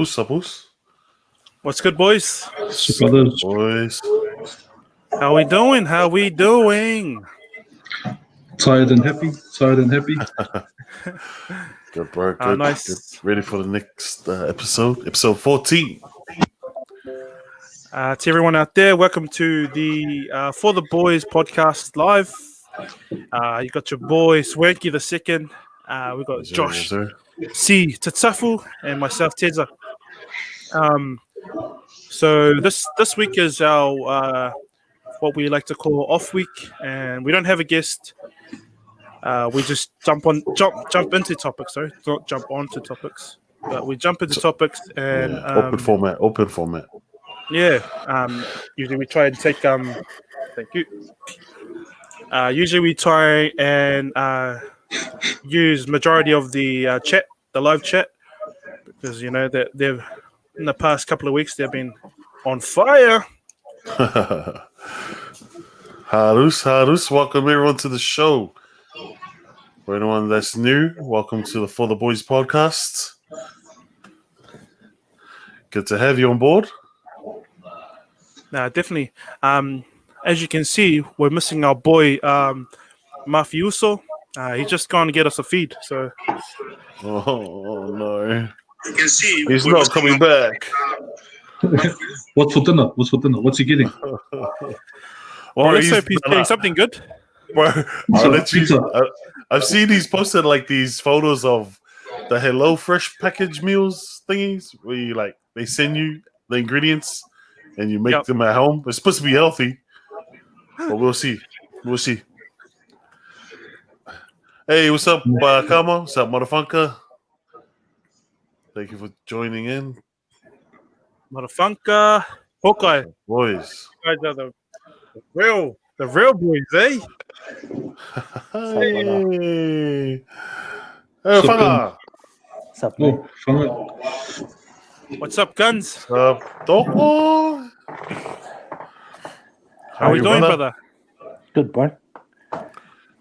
Suppose. What's good, boys? Boys. How we doing? Tired and happy. Good, bro. Good. Nice. Good. Ready for the next episode 14. To everyone out there, welcome to the For the Boys Podcast Live. You got your boy Swanky the Second. We got Josh C. Tatsafu and myself Tedza. So this week is our what we like to call off week, and we don't have a guest. We just jump into topics. Sorry, not jump onto topics, but we jump into topics and open format. Yeah. Usually we try and take Thank you. Usually we try and use majority of the chat, the live chat, because you know that they've in the past couple of weeks they've been on fire. Harus, welcome everyone to the show. For anyone that's new, welcome to the For the Boys Podcast. Good to have you on board. Definitely. As you can see, we're missing our boy Mafiuso. He's just gone to get us a feed. So, oh no, you can see he's not coming back. What's for dinner? What's he getting? Well, let's hope he's getting something good. Bro, I've seen he's posted like these photos of the Hello Fresh package meals thingies where you like they send you the ingredients and you make them at home. It's supposed to be healthy, but we'll see. Hey, what's up, Kama? What's up, motherfucker? Thank you for joining in. Motherfucker. Hawkeye. Boys. You guys are the real boys, eh? Hey. Hey, fanga. What's up, Guns? What's up, Doko? How are we doing, brother? Good, bro.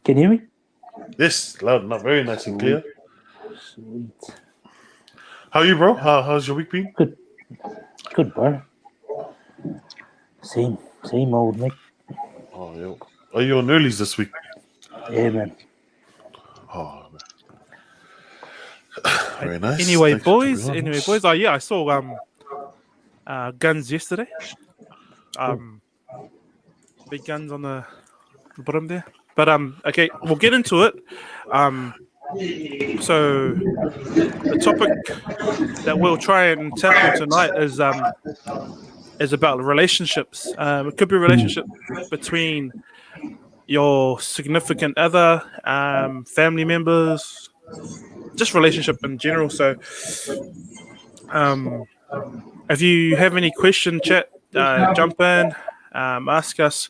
Can you hear me? Yes, loud, not very nice and clear. Sweet. How are you, bro? How's your week been? Good, bro. Same old, mate. Oh, yo. Are you on earlies this week? Yeah, man. Oh, man. Very nice. Anyway, boys. Oh, yeah, I saw Guns yesterday. Big Guns on the bottom there. But okay, we'll get into it. So the topic that we'll try and tackle tonight is about relationships. It could be a relationship between your significant other, family members, just relationship in general. So if you have any question, chat, jump in, ask us.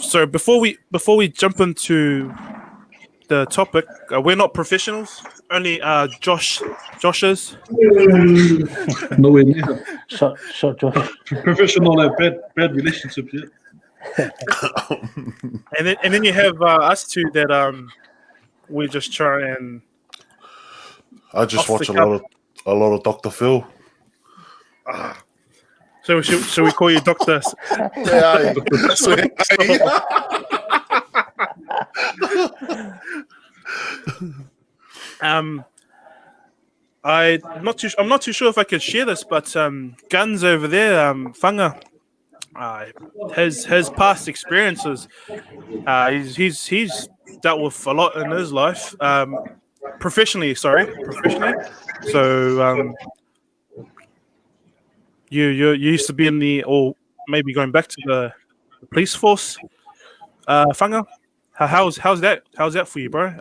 So before we jump into the topic, we're not professionals. Only Josh is. Nowhere near. Shot, Josh. Professional at bad relationships, yeah. and then you have us two that we just try and. I just watch a lot of Dr. Phil. So should we call you Doctor? I'm not too sure if I could share this, but Guns over there, Fanga, his past experiences, he's dealt with a lot in his life, professionally. So you used to be in or maybe going back to the police force, Fanga. How's that for you, bro?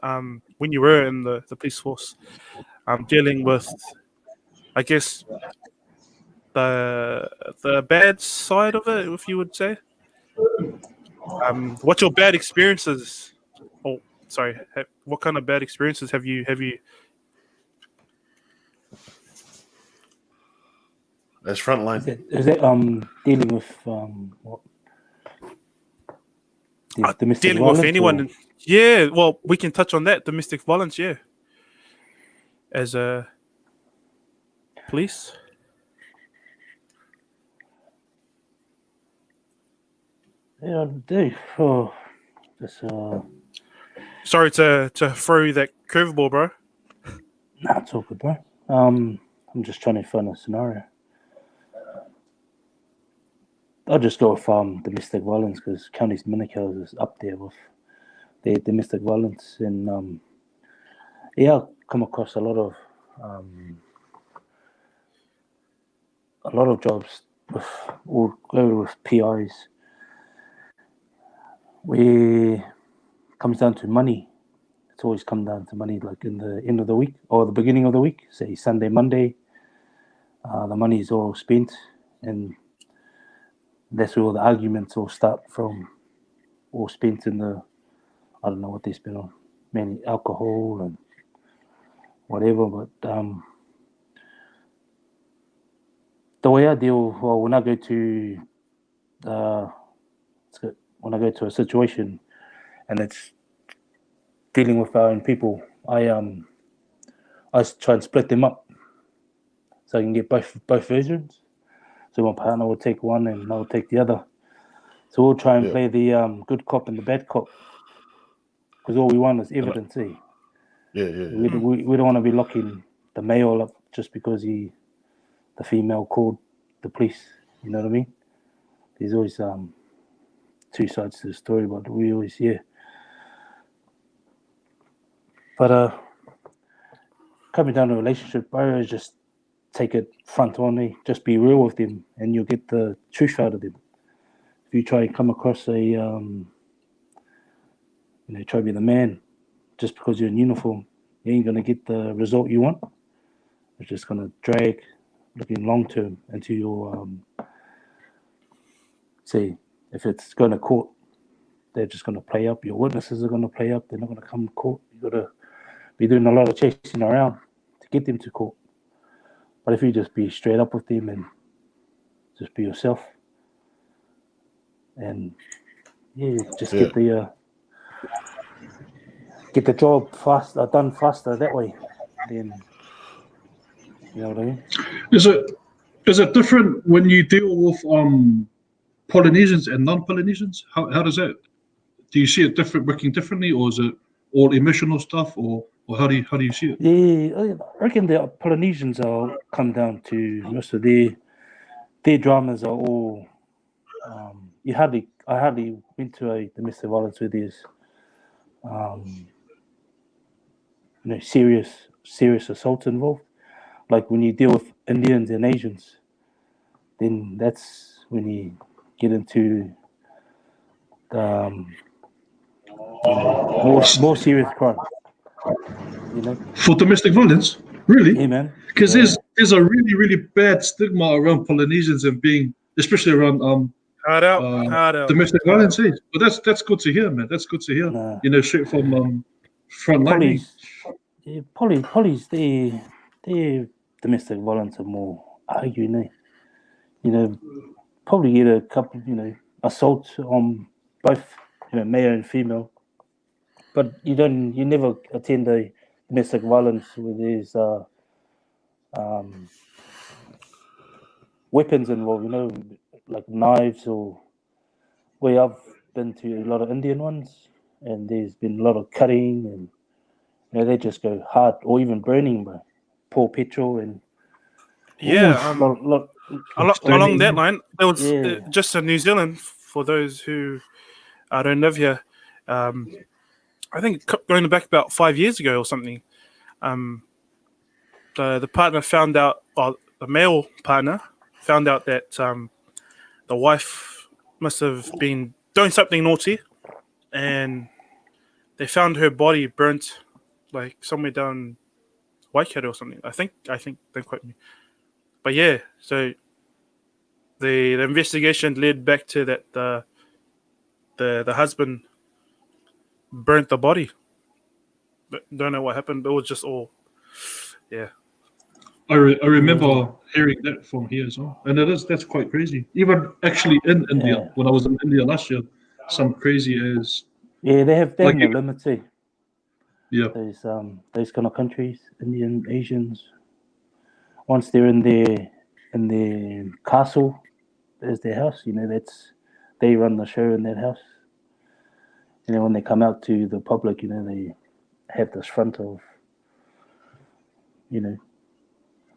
When you were in the police force, dealing with, I guess, the bad side of it, if you would say. What's your bad experiences? Oh, sorry. What kind of bad experiences have you? That's frontline. Is it dealing with what? Domestic Dealing violence, with anyone? or? Yeah. Well, we can touch on that. Domestic violence. Yeah. As a police. Yeah, I do. Oh, just Sorry to throw you that curveball, bro. nah, it's all good, bro. I'm just trying to find a scenario. I'll just go with domestic violence because Counties Manukau is up there with their domestic violence, and yeah, I've come across a lot of jobs with PIs where it comes down to money. It's always come down to money, like in the end of the week or the beginning of the week, say Sunday, Monday. The money is all spent, and that's where all the arguments all start from, all spent in I don't know what they spend on, mainly alcohol and whatever. But the way I deal, well, when I go to a situation and it's dealing with our own people, I try and split them up so I can get both versions. So my partner will take one and I'll take the other. So we'll try and play the good cop and the bad cop, because all we want is evidence. We don't want to be locking the male up just because the female called the police. You know what I mean? There's always two sides to the story, but we always But coming down to a relationship, bro, is just take it front on. Just be real with them, and you'll get the truth out of them. If you try and come across try to be the man, just because you're in uniform, you ain't gonna get the result you want. It's just gonna drag, looking long term, until you're say if it's going to court, they're just going to play up. Your witnesses are going to play up. They're not going to come to court. You got to be doing a lot of chasing around to get them to court. But if you just be straight up with them and just be yourself, and get the job done faster that way, then you know what I mean. Is it different when you deal with Polynesians and non-Polynesians? How does that? Do you see it working differently, or is it all emotional stuff, or how do you see it? Yeah, I reckon the Polynesians are come down to most of their dramas are all. I hardly went to a domestic violence where there's serious assault involved. Like when you deal with Indians and Asians, then that's when you get into more serious crime. For domestic violence, really? Yeah, man. Because there's a really, really bad stigma around Polynesians and being, especially around hard out. Domestic violence. But that's good to hear, man. That's good to hear. Nah. Straight from frontline. Polys, their domestic violence are more arguing. Probably get a couple, assault on both, male and female. But you never attend a domestic violence where there's weapons involved, you know, like knives or where I've been to a lot of Indian ones, and there's been a lot of cutting, and you know, they just go hard, or even burning, bro. Pour petrol and along that line, there was Yeah. just in New Zealand, for those who don't live here, I think going back about 5 years ago or something, the partner found out, or the male partner found out that the wife must have been doing something naughty, and they found her body burnt, like somewhere down Waikato or something. I think. Don't quote me. But yeah, so the investigation led back to that the husband burnt the body. But don't know what happened. But it was just all, yeah. I remember hearing that from here as well, and that's quite crazy. Even actually in India, when I was in India last year, some crazy as they have like no limit too. Yeah, Those kind of countries, Indian, Asians. Once they're in their castle, there's their house. You know, they run the show in that house. And then when they come out to the public, you know, they have this front of, you know,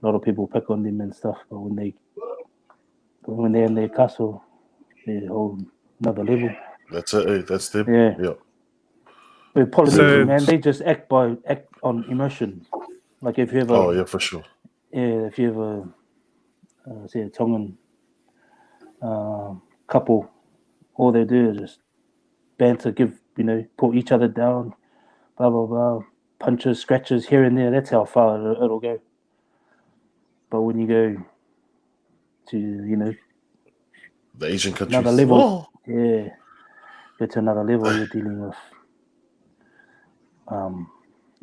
a lot of people pick on them and stuff. But when they're in their castle, they're a whole another level. That's it. That's them. Yeah. With Polynesian, man, they just act on emotion. Like if you ever, oh yeah, for sure. Yeah, if you ever say a Tongan couple, all they do is just banter, put each other down, blah blah blah, punches, scratches here and there. That's how far it'll go. But when you go to, you know, the Asian countries, another level, go to another level, you're dealing with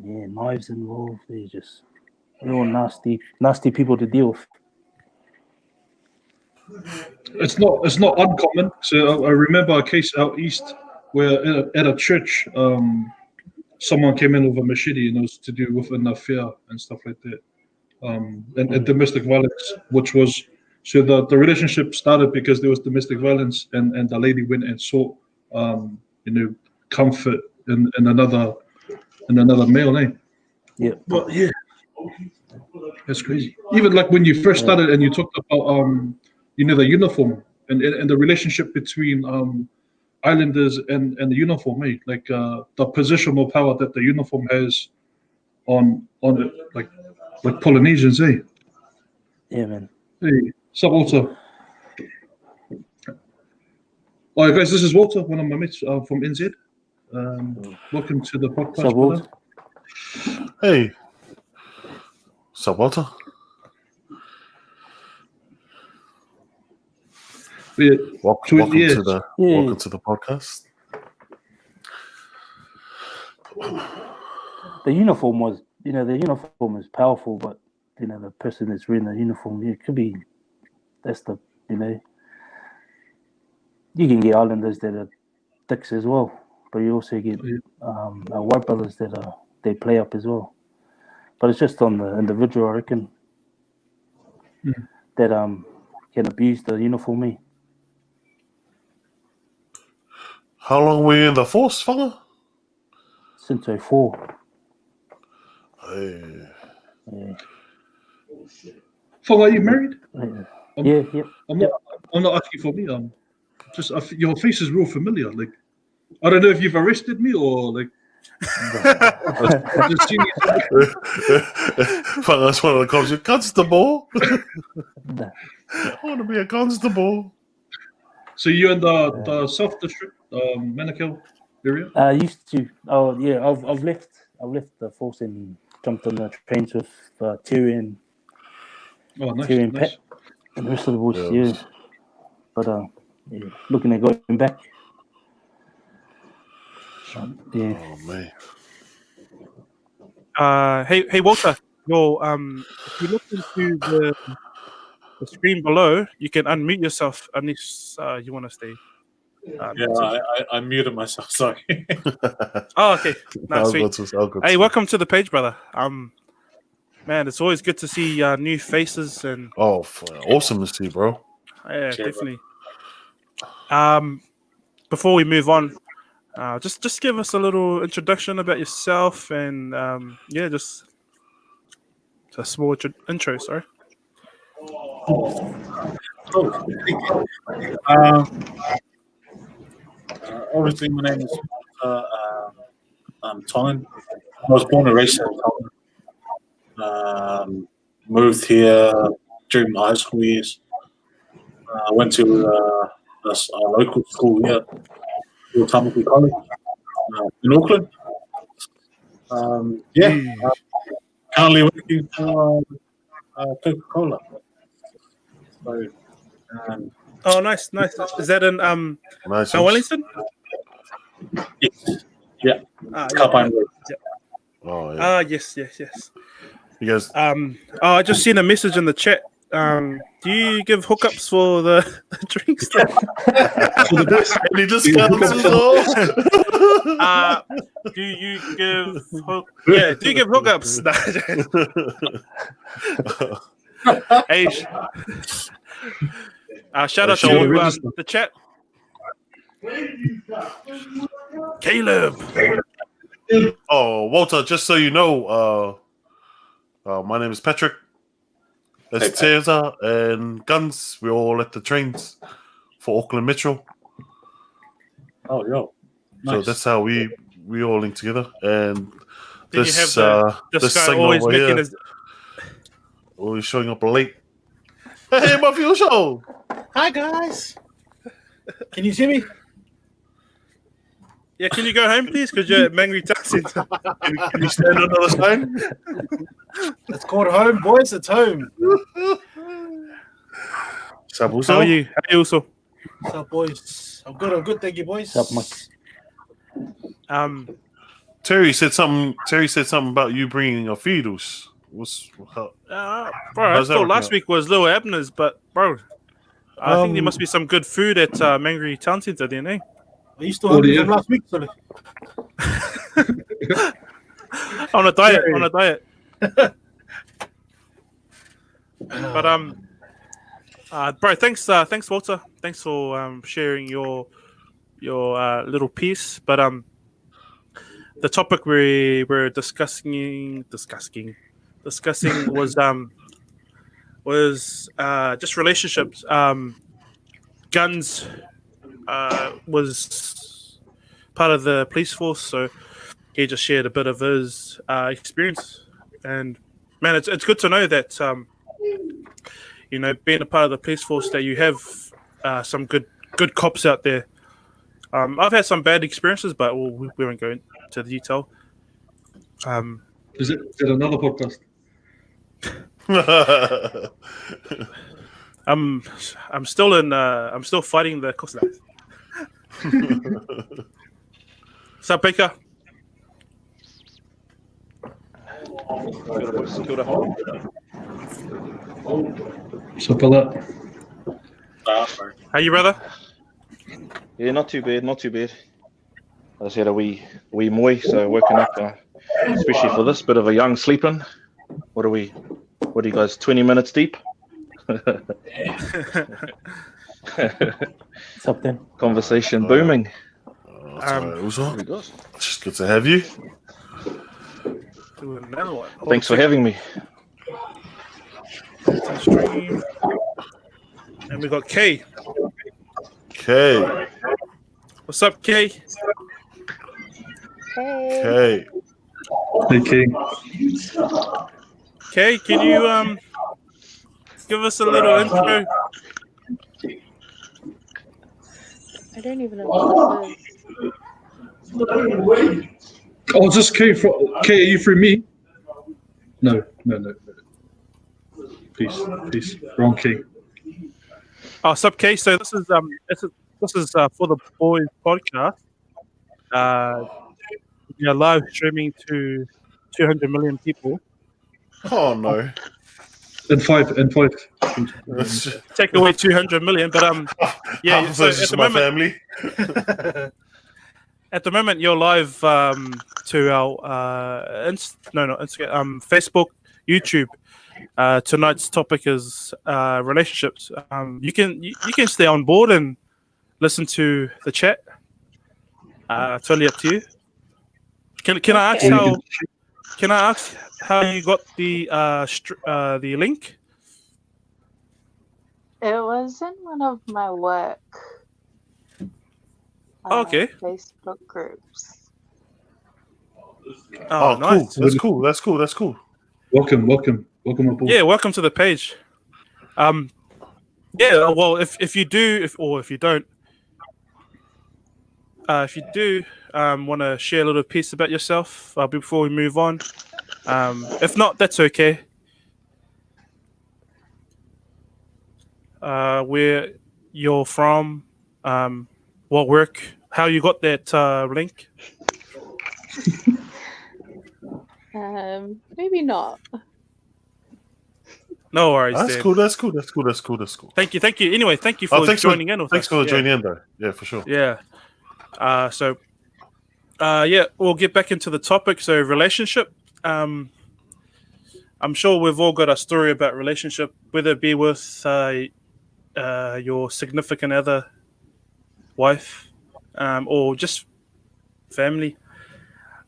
knives involved. They're all nasty people to deal with. it's not uncommon. So I remember a case out east where at a church, someone came in with a machete, and it was to do with an affair and stuff like that, and domestic violence, which was so the relationship started because there was domestic violence, and the lady went and sought comfort in another male, eh? Yeah. But yeah, that's crazy. Even like when you first started and you talked about the uniform and the relationship between islanders and the uniform, eh? Like the positional power that the uniform has on it, like Polynesians, eh? Yeah, man. Hey, sup, Walter? All right, guys, this is Walter, one of my mates from NZ. Welcome to the podcast. Sup, Walter? Hey, sup, Walter? Yeah. Welcome to the podcast. The uniform was, the uniform is powerful, but the person that's wearing the uniform, it could be. That's the, you can get islanders that are dicks as well, but you also get white brothers that they play up as well. But it's just on the individual, I reckon, that can abuse the uniform. Me. How long were you in the force, fella? Since 04. Hey. Yeah. Fong, are you married? Yeah. I'm not asking for me. Your face is real familiar. Like, I don't know if you've arrested me or like. I've just seen you. That's one of the cops. You're constable. I want to be a constable. So you're in the South District, Manukau area? I used to. Oh yeah, I've left the force and jumped on the trains with Terry and Pat and the rest of the boys. Yeah. But looking at going back. Yeah. Oh man. Hey Walter, if you look into the screen below, you can unmute yourself unless you want to stay. I muted myself. Sorry. Oh, okay. No, sweet. Hey, welcome to the page, brother. man, it's always good to see new faces and Awesome to see, bro. yeah, definitely. Before we move on, just give us a little introduction about yourself and just a small intro. Sorry. Obviously, my name is I'm Tongan. I was born and raised in Tongan. Moved here during my high school years. I went to a local school here, Tamaki College, in Auckland. Currently working for Coca-Cola. So, Oh, nice. Is that in Nice. Wellington? yes. Yeah. Yeah. Oh yeah. Yes. You guys. I just seen a message in the chat. Do you give hookups for the drinks? Any discounts as well? Do you give hookups? Hey, shout out to all the chat. Caleb. Oh, Walter, just so you know, my name is Patrick. That's Cesar and Guns. We're all at the trains for Auckland Metro. Oh, yo. Nice. So that's how we all link together. And Then this you have this guy signal always over making here, his. always showing up late. Hey, my fuel show. Hi guys. Can you see me? Yeah, can you go home, please? Because you're at Mangry Taxi. Can you stand on the other side? It's called home, boys. It's home. Sabuso. How are you? How are you also? What's up, boys? I'm good. Thank you, boys. What's up, Mike? Terry said something about you bringing a fetus. Bro, I thought last week was Little Abner's, but bro, I think there must be some good food at Mangry Town Centre then, eh? Are you still hungry from last week, sorry? On a diet. But bro, thanks Walter. Thanks for sharing your little piece. But the topic we were discussing was just relationships. Guns was part of the police force, so he just shared a bit of his experience. And man, it's good to know that being a part of the police force, that you have some good cops out there. I've had some bad experiences, but we won't go into the detail. Is it another podcast? I'm still fighting the cost. What's up, Baker? So for that. How you, brother? Yeah, not too bad. I just had a wee moi, so working up, especially for this bit of a young sleeping. What are you guys? 20 minutes deep. Something. Conversation booming. It's just good to have you. Do another one. Thanks for having me. Stream. And we got Kay. Okay. What's up, Kay? Okay. Hey, King. Kay, can you give us a little intro? I don't even know what this is. Oh, is this K? K, are you through me? No. Peace. Wrong King. Oh, what's up, Kay? So this is for the boys podcast. We are live streaming to 200 million people. Oh no. And five. Take away 200 million, but yeah. Half So of it's my family. at the moment, you're live to our Instagram, Facebook, YouTube. Tonight's topic is relationships. You can stay on board and listen to the chat. Totally up to you. Can I ask how you got the link? It was in one of my work Okay. Facebook groups. Oh, nice. Cool. That's cool. Welcome aboard. Yeah, welcome to the page. Yeah, well, if you do want to share a little piece about yourself before we move on, if not, that's okay. Where you're from, what work, how you got that link? Maybe not. No worries. That's Dan. cool. Thank you. Anyway, thank you for joining in with Thanks us. for joining in, though. Yeah, for sure. Yeah. We'll get back into the topic. So, relationship. I'm sure we've all got a story about relationship, whether it be with your significant other, wife, or just family.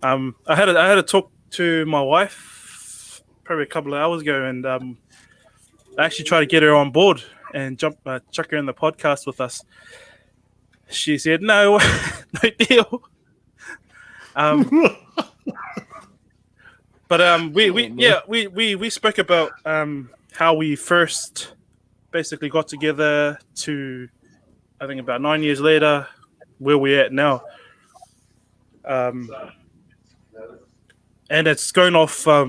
I had a talk to my wife probably a couple of hours ago, and I actually tried to get her on board and chuck her in the podcast with us. She said no, no deal. But we spoke about how we first basically got together to, I think about 9 years later, where we're at now. And it's going off a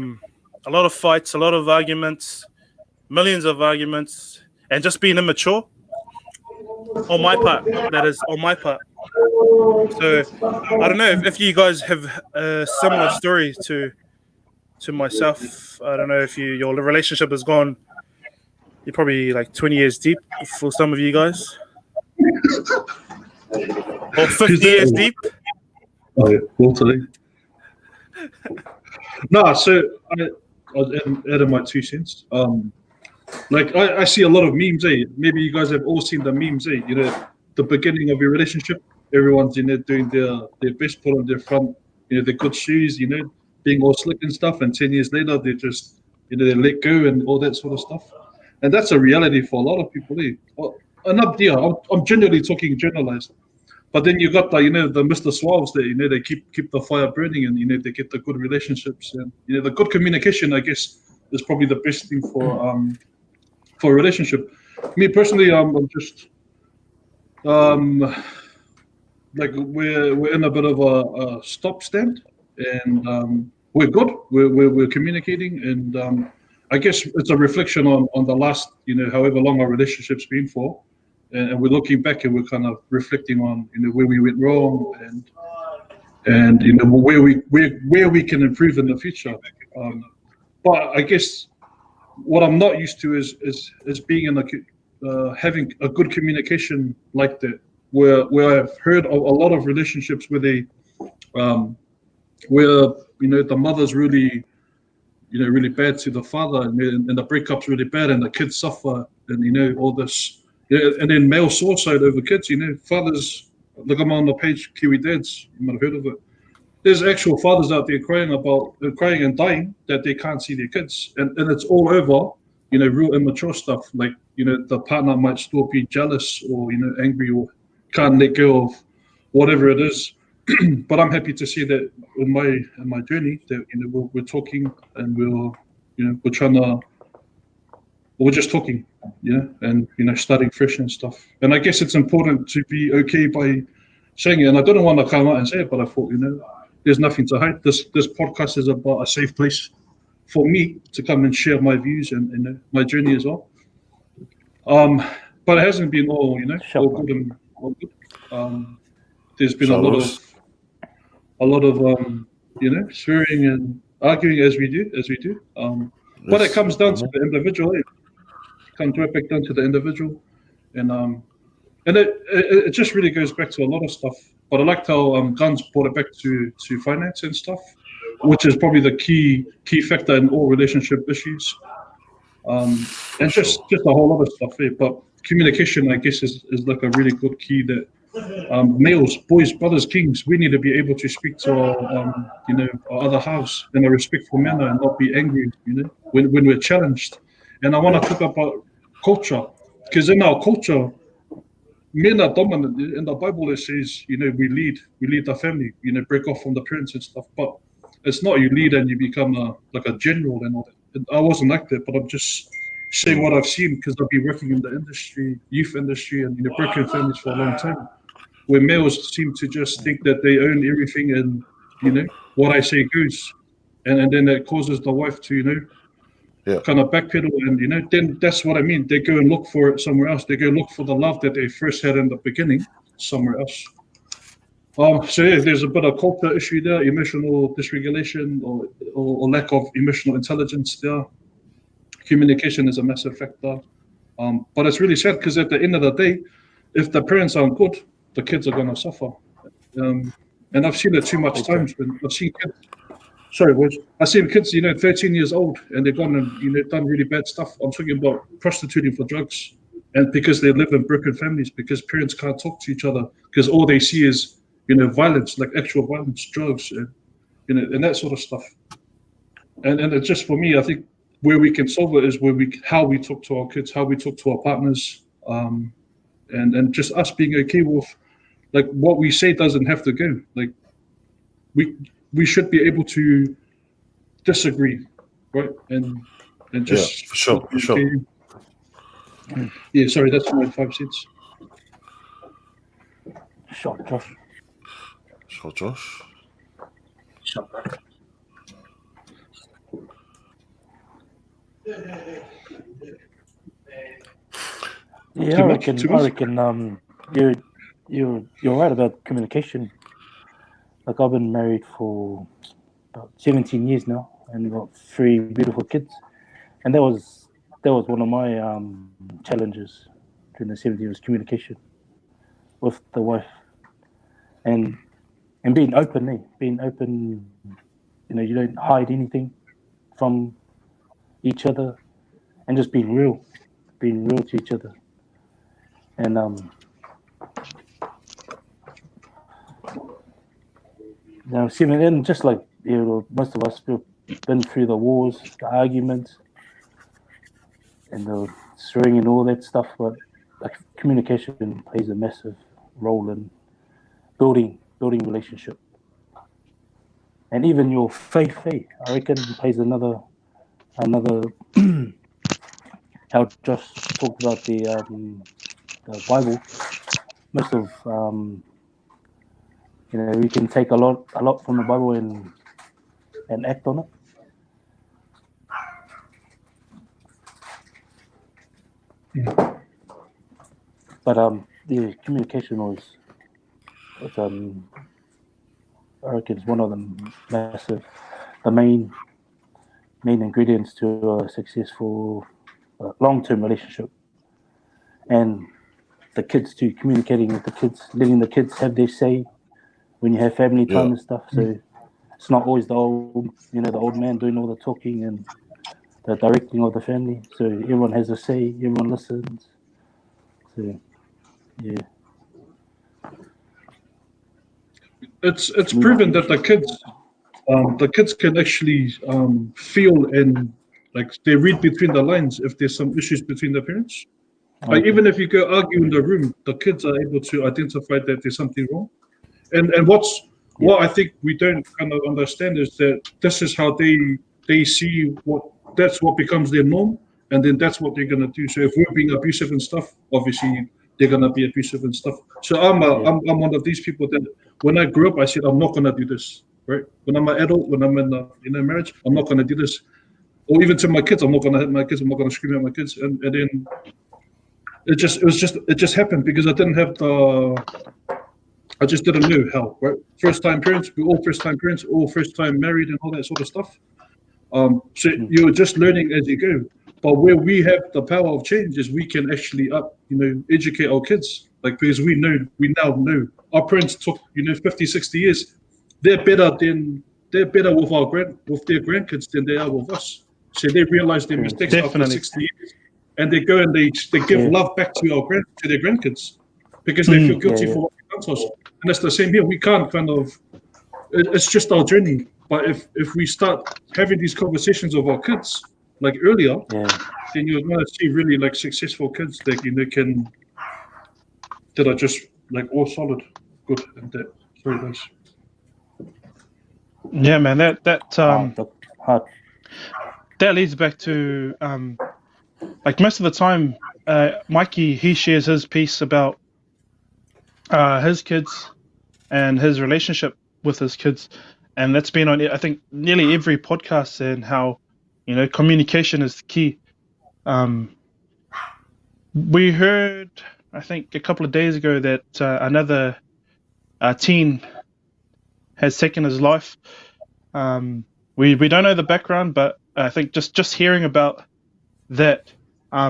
lot of fights, a lot of arguments, millions of arguments, and just being immature. On my part, that is on my part. So I don't know if you guys have a similar story to myself. I don't know if your relationship has gone. You're probably like 20 years deep for some of you guys, or 50 years deep. Oh, yeah, totally. No, so I'll add in my 2 cents. Like I see a lot of memes. Maybe you guys have all seen the memes. You know, the beginning of your relationship, everyone's doing their best, put on their front, their good shoes, being all slick and stuff. And 10 years later, they just they let go and all that sort of stuff. And that's a reality for a lot of people. I'm generally talking generalized. But then you got the Mr. Suaves there, they keep the fire burning, and they get the good relationships, and the good communication, I guess, is probably the best thing for a relationship. Me personally, I'm just like we're in a bit of a stop stand, and we're good. We're communicating, and I guess it's a reflection on the last however long our relationship's been for. And we're looking back and we're kind of reflecting on where we went wrong and where we can improve in the future. But I guess what I'm not used to is being in having a good communication like that, where I've heard of a lot of relationships where they where the mother's really really bad to the father, and the breakup's really bad, and the kids suffer, and all this. Yeah, and then male suicide over kids. Fathers. Look, I'm on the page, Kiwi Dads. You might have heard of it. There's actual fathers out there crying and dying that they can't see their kids, and it's all over. Real immature stuff. Like the partner might still be jealous or angry or can't let go of whatever it is. But I'm happy to see that in my journey that we're talking and we're trying to. We're just talking, and starting fresh and stuff. And I guess it's important to be okay by saying it. And I don't want to come out and say it, but I thought, there's nothing to hide. This podcast is about a safe place for me to come and share my views and my journey as well. But it hasn't been all good and all good. There's been a lot of swearing and arguing as we do. But it comes down to the individual. Comes right back down to the individual, and it just really goes back to a lot of stuff. But I liked how Guns brought it back to finance and stuff. which is probably the key factor in all relationship issues. And just a whole lot of stuff here. But communication, I guess, is like a really good key that males, boys, brothers, kings, we need to be able to speak to our, our other halves in a respectful manner and not be angry, when we're challenged. And I want to talk about culture, because in our culture, men are dominant. In the Bible, it says, we lead the family, break off from the parents and stuff. But it's not you lead and you become like a general and all that. I wasn't like that, but I'm just saying what I've seen because I've been working in the industry, youth industry, and broken families for a long time, where males seem to just think that they own everything and what I say goes, and then that causes the wife to kind of backpedal, and then that's what I mean. They go and look for it somewhere else. They go look for the love that they first had in the beginning somewhere else. So yeah, there's a bit of culture issue there, emotional dysregulation or lack of emotional intelligence there. Communication is a massive factor. But it's really sad because at the end of the day, if the parents aren't good, the kids are going to suffer. And I've seen it too much times when I've seen kids. Sorry, boys. I've seen kids, 13 years old, and they've gone and done really bad stuff. I'm talking about prostituting for drugs, and because they live in broken families, because parents can't talk to each other, because all they see is violence, like actual violence, drugs, and that sort of stuff. And it's just, for me, I think where we can solve it is how we talk to our kids, how we talk to our partners, and just us being okay with, like, what we say doesn't have to go. Like, we should be able to disagree, right? And just for sure. Yeah, sorry, that's my 5 cents. Shot, Josh. Sure, Josh. Shut back. Yeah, I reckon you're right about communication. Like, I've been married for about 17 years now and got 3 beautiful kids, and that was one of my challenges during the 17 years, communication with the wife, and being open. You don't hide anything from each other, and just being real to each other. And and just like most of us, we've been through the wars, the arguments, and the swearing and all that stuff. But like, communication plays a massive role in building relationship, and even your faith. I reckon plays another. How Josh talked about the Bible. Most of we can take a lot from the Bible and act on it. Yeah. But the communication was I reckon it's one of the main ingredients to a successful long-term relationship. And the kids too, communicating with the kids, letting the kids have their say when you have family time and stuff. So it's not always the old man doing all the talking and the directing of the family. So everyone has a say, everyone listens. So yeah. It's proven that the kids can actually feel and, like, they read between the lines if there's some issues between the parents. Like, even if you go argue in the room, the kids are able to identify that there's something wrong. And what I think we don't kind of understand is that this is how they see that's what becomes their norm, and then that's what they're gonna do. So if we're being abusive and stuff, obviously they're gonna be abusive and stuff. So I'm one of these people that when I grew up, I said I'm not gonna do this. Right? When I'm an adult, when I'm in a marriage, I'm not gonna do this. Or even to my kids, I'm not gonna hit my kids. I'm not gonna scream at my kids. And then it just happened because I didn't have I just didn't know how. Right? First time parents, we're all first time parents, all first time married, and all that sort of stuff. So you're just learning as you go. But where we have the power of change is we can actually educate our kids. Like, because we now know our parents took 50, 60 years. They're better than they're better with with their grandkids than they are with us. So they realize their mistakes after 60 years, and they go and they give love back to their grandkids because they feel guilty for what they've done to us. And it's the same here. We can't it's just our journey. But if we start having these conversations with our kids like earlier, then you're gonna see really like successful kids that are just like all solid, good, and that very nice. Yeah, man. That leads back to like most of the time, Mikey, he shares his piece about his kids and his relationship with his kids, and that's been on I think nearly every podcast, and how communication is the key. We heard I think a couple of days ago that another teen has taken his life. We don't know the background, but I think just hearing about that,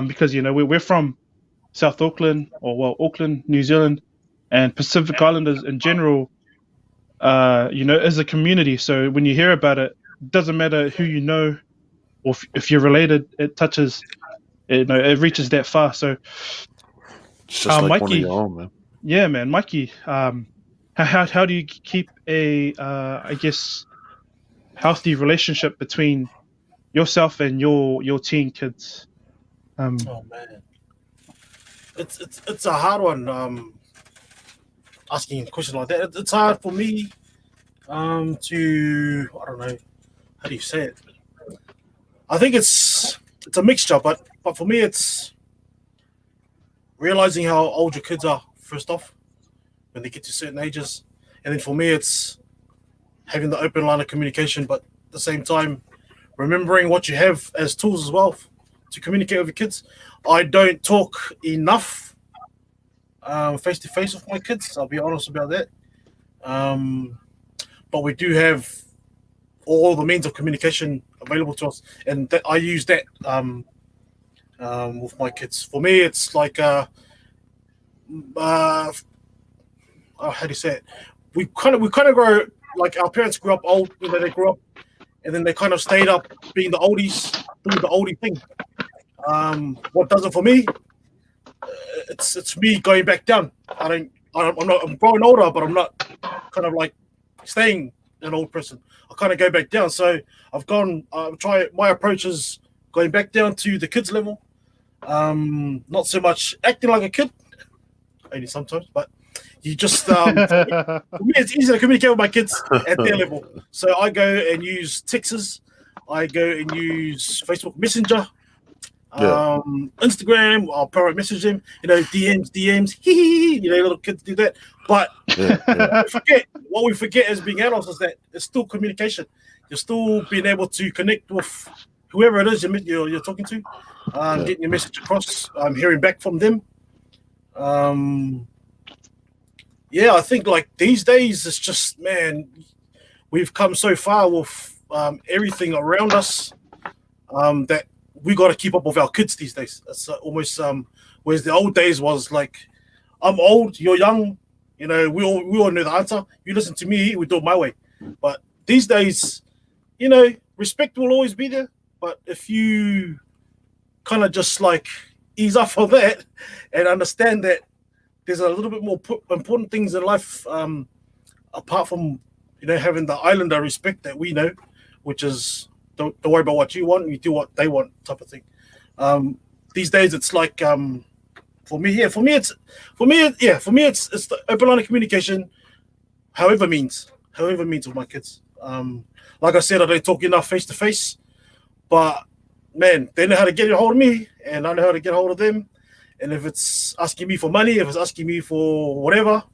because we're from South Auckland, Auckland, New Zealand, and Pacific Islanders in general, as a community. So when you hear about it, it doesn't matter who you know or if you're related, it touches, it reaches that far. So it's just like Mikey, one of your own, man. Yeah, man, Mikey. How do you keep a I guess healthy relationship between yourself and your teen kids? Oh man, it's a hard one. Asking a question like that, it's hard for me. To I don't know, how do you say it? I think it's a mixture, but for me, it's realizing how old your kids are first off when they get to certain ages, and then for me, it's having the open line of communication, but at the same time, remembering what you have as tools as well to communicate with your kids. I don't talk enough face to face with my kids. I'll be honest about that. But we do have all the means of communication available to us, and that I use that with my kids. For me, it's like how do you say it? We kind of grow like our parents grew up old. They grew up, and then they kind of stayed up being the oldies, doing the oldie thing. What does it for me? It's me going back down. I'm growing older, but I'm not kind of like staying an old person. I kind of go back down. So I've gone. My approach is going back down to the kids level. Not so much acting like a kid, only sometimes, but you just for me it's easy to communicate with my kids at their level. So I go and use texts. I go and use Facebook Messenger. Instagram, I'll probably message them, DMs, little kids do that. But what we forget as being adults is that it's still communication. You're still being able to connect with whoever it is you're talking to, getting your message across, hearing back from them. I think like these days it's just, man, we've come so far with everything around us that we got to keep up with our kids these days. It's almost whereas the old days was like, I'm old, you're young, we all know the answer. You listen to me, we do it my way. But these days, respect will always be there. But if you kind of just like ease off of that and understand that there's a little bit more important things in life apart from having the islander respect that we know, which is don't worry about what you want, you do what they want type of thing. These days it's like for me it's the open line of communication, however means with my kids. Like I said, I don't talk enough face to face, but man, they know how to get a hold of me and I know how to get a hold of them. And if it's asking me for money, if it's asking me for whatever,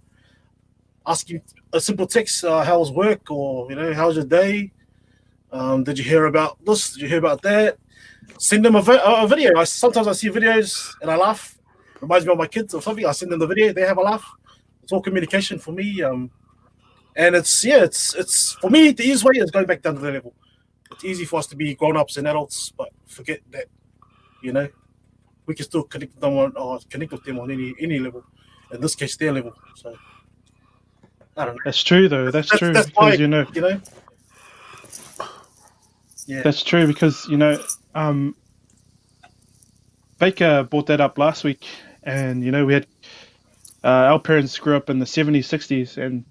asking a simple text, how's work, or how's your day? Did you hear about this? Did you hear about that? Send them a video. Sometimes I see videos and I laugh. Reminds me of my kids or something. I send them the video. They have a laugh. It's all communication for me. And it's for me the easiest way is going back down to the level. It's easy for us to be grown-ups and adults, but forget that. We can still connect with them on any level. In this case, their level. So I don't know. That's true, though. That's true. That's because, Yeah. That's true because Baker brought that up last week, and we had our parents grew up in the 70s, 60s, and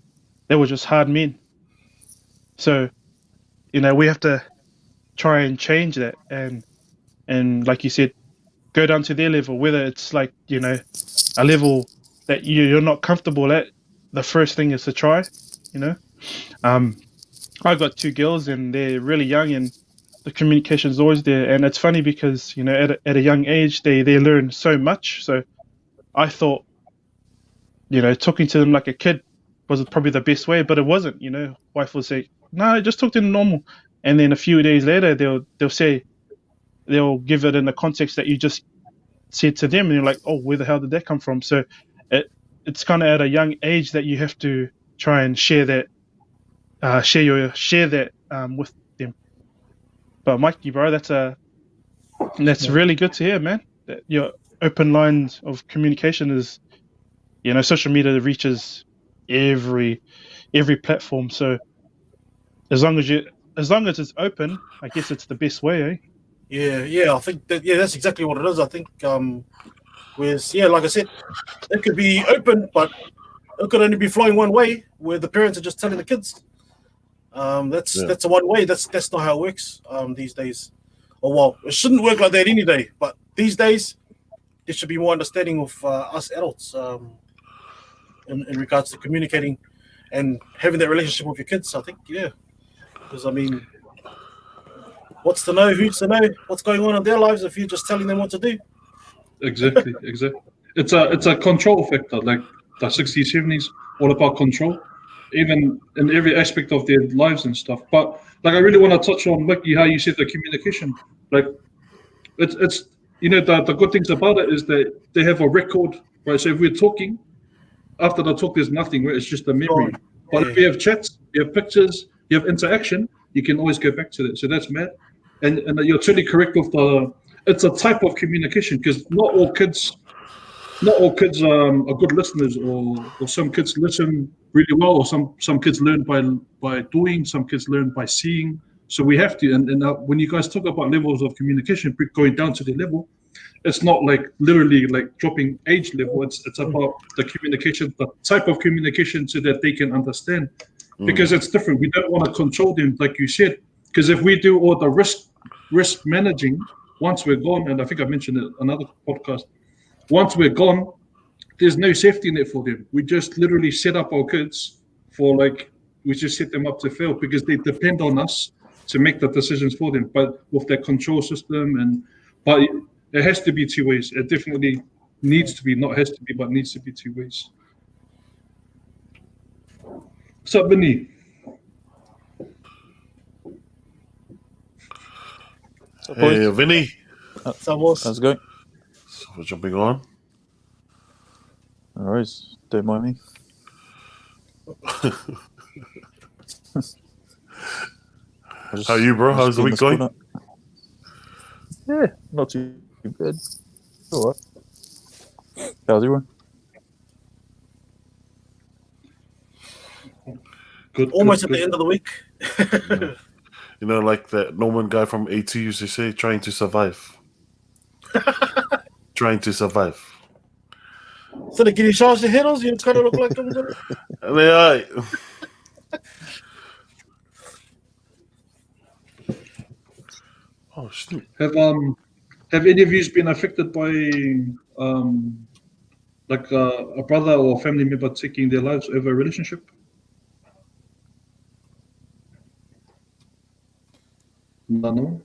they were just hard men. So we have to try and change that, and like you said, go down to their level, whether it's like a level that you're not comfortable at. The first thing is to try. I've got 2 girls and they're really young, and the communication is always there. And it's funny because at a young age they learn so much. So I thought talking to them like a kid was probably the best way, but it wasn't. Wife will say, no, just talk to them normal, and then a few days later they'll give it in the context that you just said to them, and you're like, oh, where the hell did that come from? So it's kind of at a young age that you have to try and share that with them. But Mikey, bro, that's really good to hear, man. That your open lines of communication is, social media reaches every platform. So as long as it's open, I guess it's the best way, eh? Yeah, I think that's exactly what it is. I think like I said, it could be open, but it could only be flowing one way, where the parents are just telling the kids. That's a one way. That's not how it works these days. Or well, it shouldn't work like that any day. But these days, there should be more understanding of us adults in regards to communicating and having that relationship with your kids. I think, because what's to know? Who's to know what's going on in their lives if you're just telling them what to do? Exactly. It's a control factor, like the 60s, 70s, all about control, even in every aspect of their lives and stuff. But like, I really want to touch on, Mickey, how you said the communication. Like, it's the good things about it is that they have a record, right? So if we're talking, after the talk, there's nothing, right? It's just a memory. But if you have chats, you have pictures, you have interaction, you can always go back to that. So that's mad. And you're totally correct with it's a type of communication, because not all kids are good listeners, or some kids listen really well, or some kids learn by doing, some kids learn by seeing. So we have to, and when you guys talk about levels of communication, going down to the level, it's not like literally like dropping age level. It's about the communication, the type of communication, so that they can understand. Because it's different. We don't want to control them, like you said, because if we do all the risk managing, once we're gone, and I think I mentioned it in another podcast, once we're gone, there's no safety net for them. We just literally set up our kids we just set them up to fail, because they depend on us to make the decisions for them, but with their control system. But it has to be 2 ways. It definitely needs to be, not has to be, but needs to be 2 ways. What's up, Vinny? Hey, Vinny. How's it going? So we're jumping on. All right, don't mind me. How are you, bro? How's the week going? Yeah, not too bad. All right. How's everyone? Good. Almost at the end of the week. Like that Norman guy from A2 used to say, trying to survive. Trying to survive. So they getting charged the headers, you kind of look like them. They are. Oh, shoot. Have any of you been affected by a brother or family member taking their lives over a relationship? No.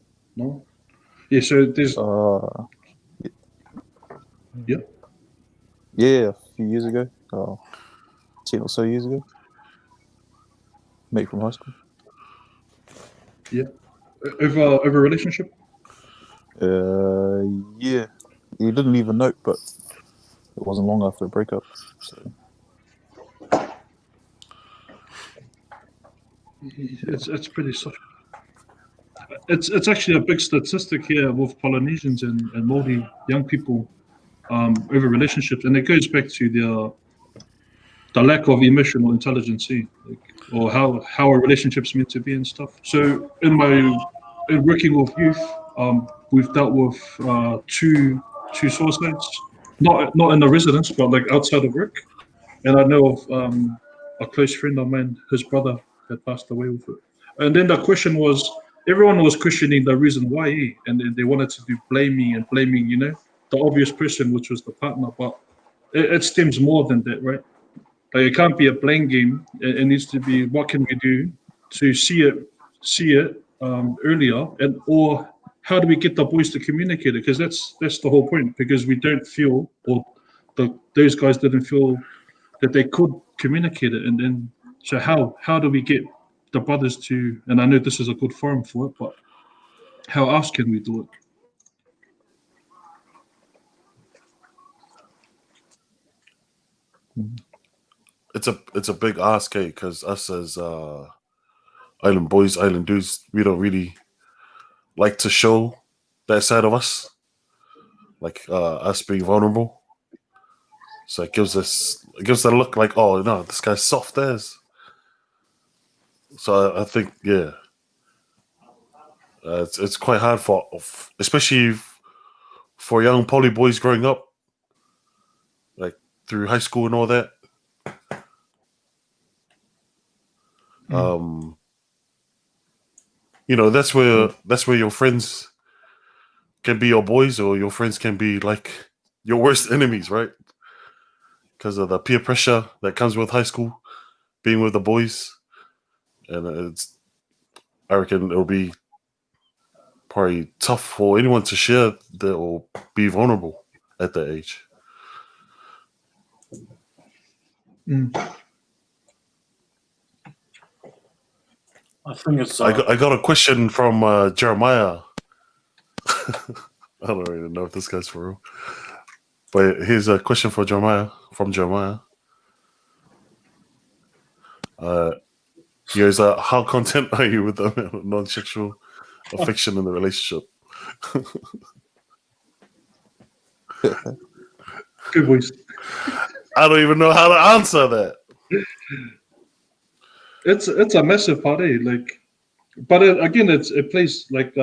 Yeah, so there's yeah, a few years ago, 10 or so years ago, mate from high school. Yeah, over a relationship. Yeah, he didn't leave a note, but it wasn't long after the breakup. So it's pretty soft. It's actually a big statistic here with Polynesians and Māori young people over relationships, and it goes back to the lack of emotional intelligence, or how a relationship's meant to be and stuff. So in my in working with youth, we've dealt with two suicides, not in the residence, but like outside of work. And I know of a close friend of mine, his brother had passed away with it. And then the question was, everyone was questioning the reason why, and then they wanted to do blaming, the obvious person, which was the partner. But it stems more than that, right? Like it can't be a blame game. It needs to be, what can we do to see it earlier, and or how do we get the boys to communicate it? Because that's the whole point. Because we don't feel, or those guys didn't feel that they could communicate it, and then so how do we get the brothers to? And I know this is a good forum for it, but how else can we do it? It's a big ask, because us as island boys, island dudes, we don't really like to show that side of us, like us being vulnerable. So it gives that look like, oh no, this guy's soft as. So I think, yeah, it's quite hard especially for young poly boys growing up, like through high school and all that. That's where your friends can be your boys, or your friends can be like your worst enemies, right? Because of the peer pressure that comes with high school, being with the boys. And I reckon it'll be probably tough for anyone to share that or be vulnerable at that age. I think it's. I got a question from Jeremiah. I don't really know if this guy's for real, but here's a question for Jeremiah from Jeremiah. He goes, how content are you with the non-sexual affection in the relationship? Good voice. I don't even know how to answer that. It's a massive part, like, but again, it plays like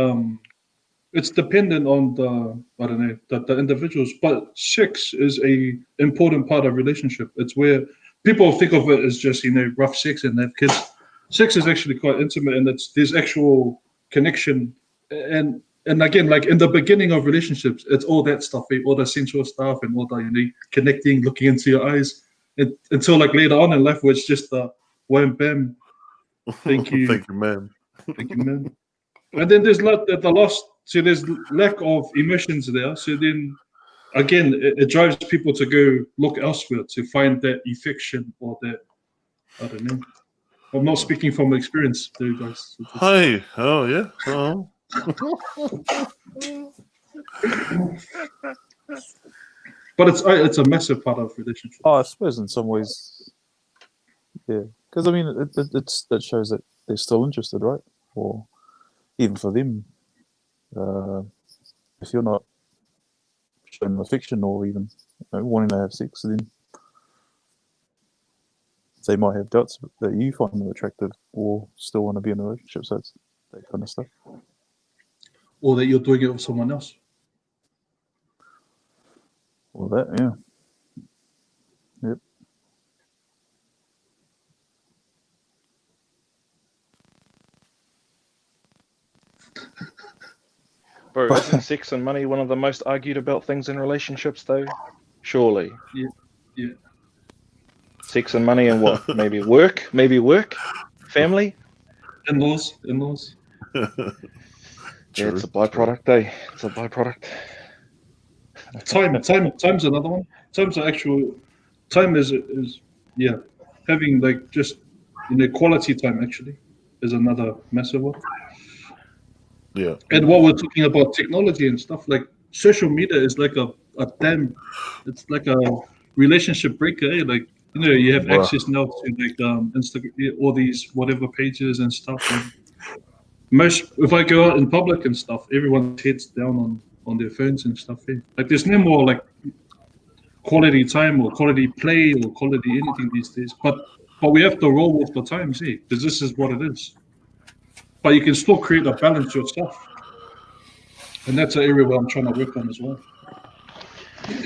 it's dependent on the individuals. But sex is a important part of relationship. It's where people think of it as just rough sex and have kids. Sex is actually quite intimate, and there's actual connection, and again, like in the beginning of relationships, it's all that stuff, all the sensual stuff, and all the connecting, looking into your eyes, until like later on in life, where it's just the wham bam, thank you, thank you, man, and then there's the lost, so there's lack of emotions there. So then again, it drives people to go look elsewhere to find that affection or that, I don't know. I'm not speaking from experience, though, guys. Hi. Oh, yeah. Oh. But it's a massive part of relationship. Oh, I suppose in some ways, yeah. Because I mean, that shows that they're still interested, right? Or even for them, if you're not showing affection or even wanting to have sex, then they might have doubts that you find them attractive or still want to be in a relationship. So it's that kind of stuff. Or that you're doing it with someone else. Or that, yeah. Yep. Bro, isn't sex and money one of the most argued about things in relationships, though? Surely. Yeah. Sex and money and what? Maybe work? Family? In-laws. Yeah, it's a byproduct, eh? It's a byproduct. Time's another one. Time is having like just quality time actually is another massive one. Yeah. And while we're talking about technology and stuff, like social media is like it's like a relationship breaker, eh? Like you have access now to like Instagram, all these whatever pages and stuff. And if I go out in public and stuff, everyone's heads down on their phones and stuff. Eh? Like there's no more like quality time or quality play or quality anything these days. But we have to roll with the times, eh? Because this is what it is. but you can still create a balance yourself. And that's an area where I'm trying to work on as well.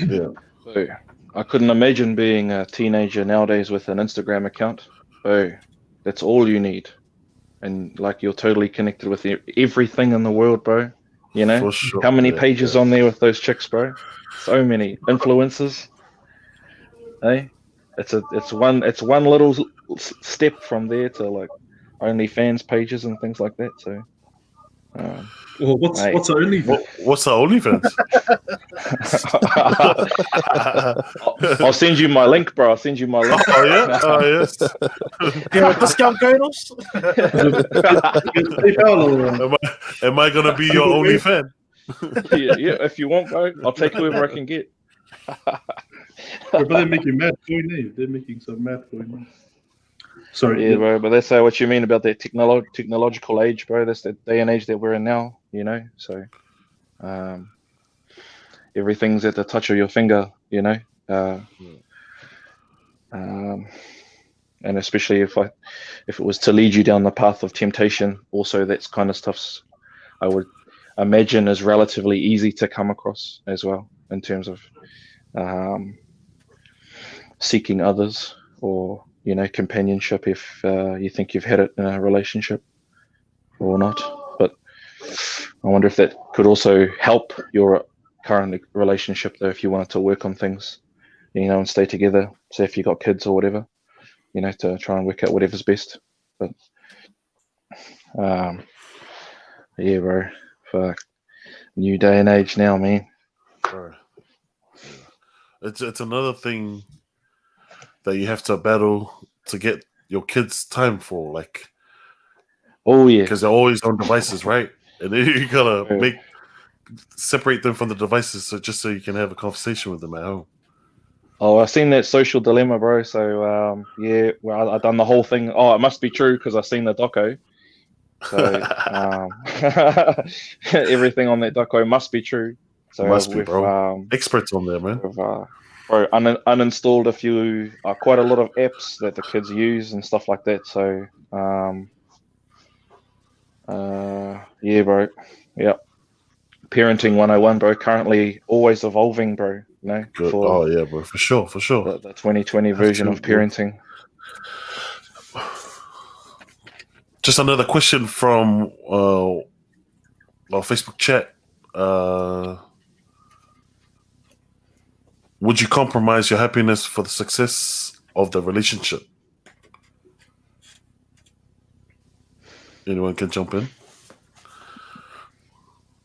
Yeah. So, I couldn't imagine being a teenager nowadays with an Instagram account. Oh, that's all you need. And like you're totally connected with everything in the world, bro. You know? For sure. How many Yeah, pages yeah. on there with those chicks, bro? So many influencers. Hey? It's one little step from there to like OnlyFans pages and things like that. So Well, what's Mate. the only What's the OnlyFans? I'll send you my link, bro. I'll send you my link. Oh yeah. Oh yes. There a discount code or Am I gonna be your OnlyFan? yeah, if you want, bro, I'll take whoever I can get. But they're making mad coin, eh? They're making some mad coin. Sorry. Yeah, bro, but that's what you mean about that technological age, bro. That's the day and age that we're in now, you know. So, everything's at the touch of your finger, you know. And especially if it was to lead you down the path of temptation, also that's kind of stuff I would imagine is relatively easy to come across as well in terms of seeking others or, you know, companionship if you think you've had it in a relationship or not. But I wonder if that could also help your current relationship, though, if you wanted to work on things, you know, and stay together, say if you got kids or whatever, you know, to try and work out whatever's best. But yeah, bro, fuck, new day and age now, man. Bro. It's another thing that you have to battle to get your kids Oh yeah, because they're always on devices, right? And then you gotta separate them from the devices so you can have a conversation with them at home. Oh, I've seen that Social Dilemma, bro. So yeah, well, I've done the whole thing. Oh, it must be true because I've seen the doco. So everything on that doco must be true. So Must be, bro. Experts on there, man. Bro, uninstalled quite a lot of apps that the kids use and stuff like that. So yeah, bro. Yep. Parenting 101, bro. Currently always evolving, bro. You know, Oh yeah, bro. For sure. The 2020 version of parenting. Just another question from our Facebook chat. Would you compromise your happiness for the success of the relationship? Anyone can jump in.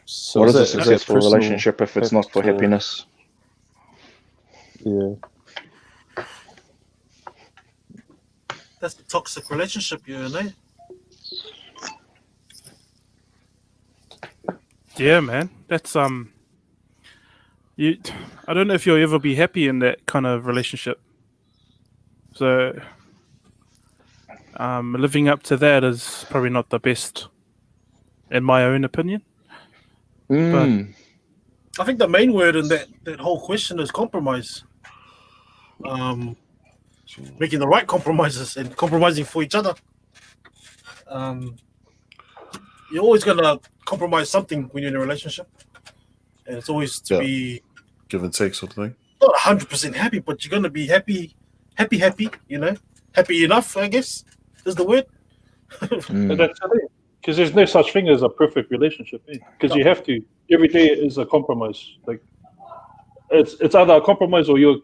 So What is a that successful personal relationship if it's not for factor? happiness? Yeah. That's a toxic relationship, you know. Yeah, man. That's I don't know if you'll ever be happy in that kind of relationship. So living up to that is probably not the best, in my own opinion. I think the main word in that whole question is compromise. Making the right compromises and compromising for each other. You're always gonna compromise something when you're in a relationship, and it's always to be give and take sort of thing. Not 100% happy, but you're gonna be happy. You know, happy enough, I guess, is the word. And that's the thing, because there's no such thing as a perfect relationship. Because you have to every day is a compromise. Like it's either a compromise or you're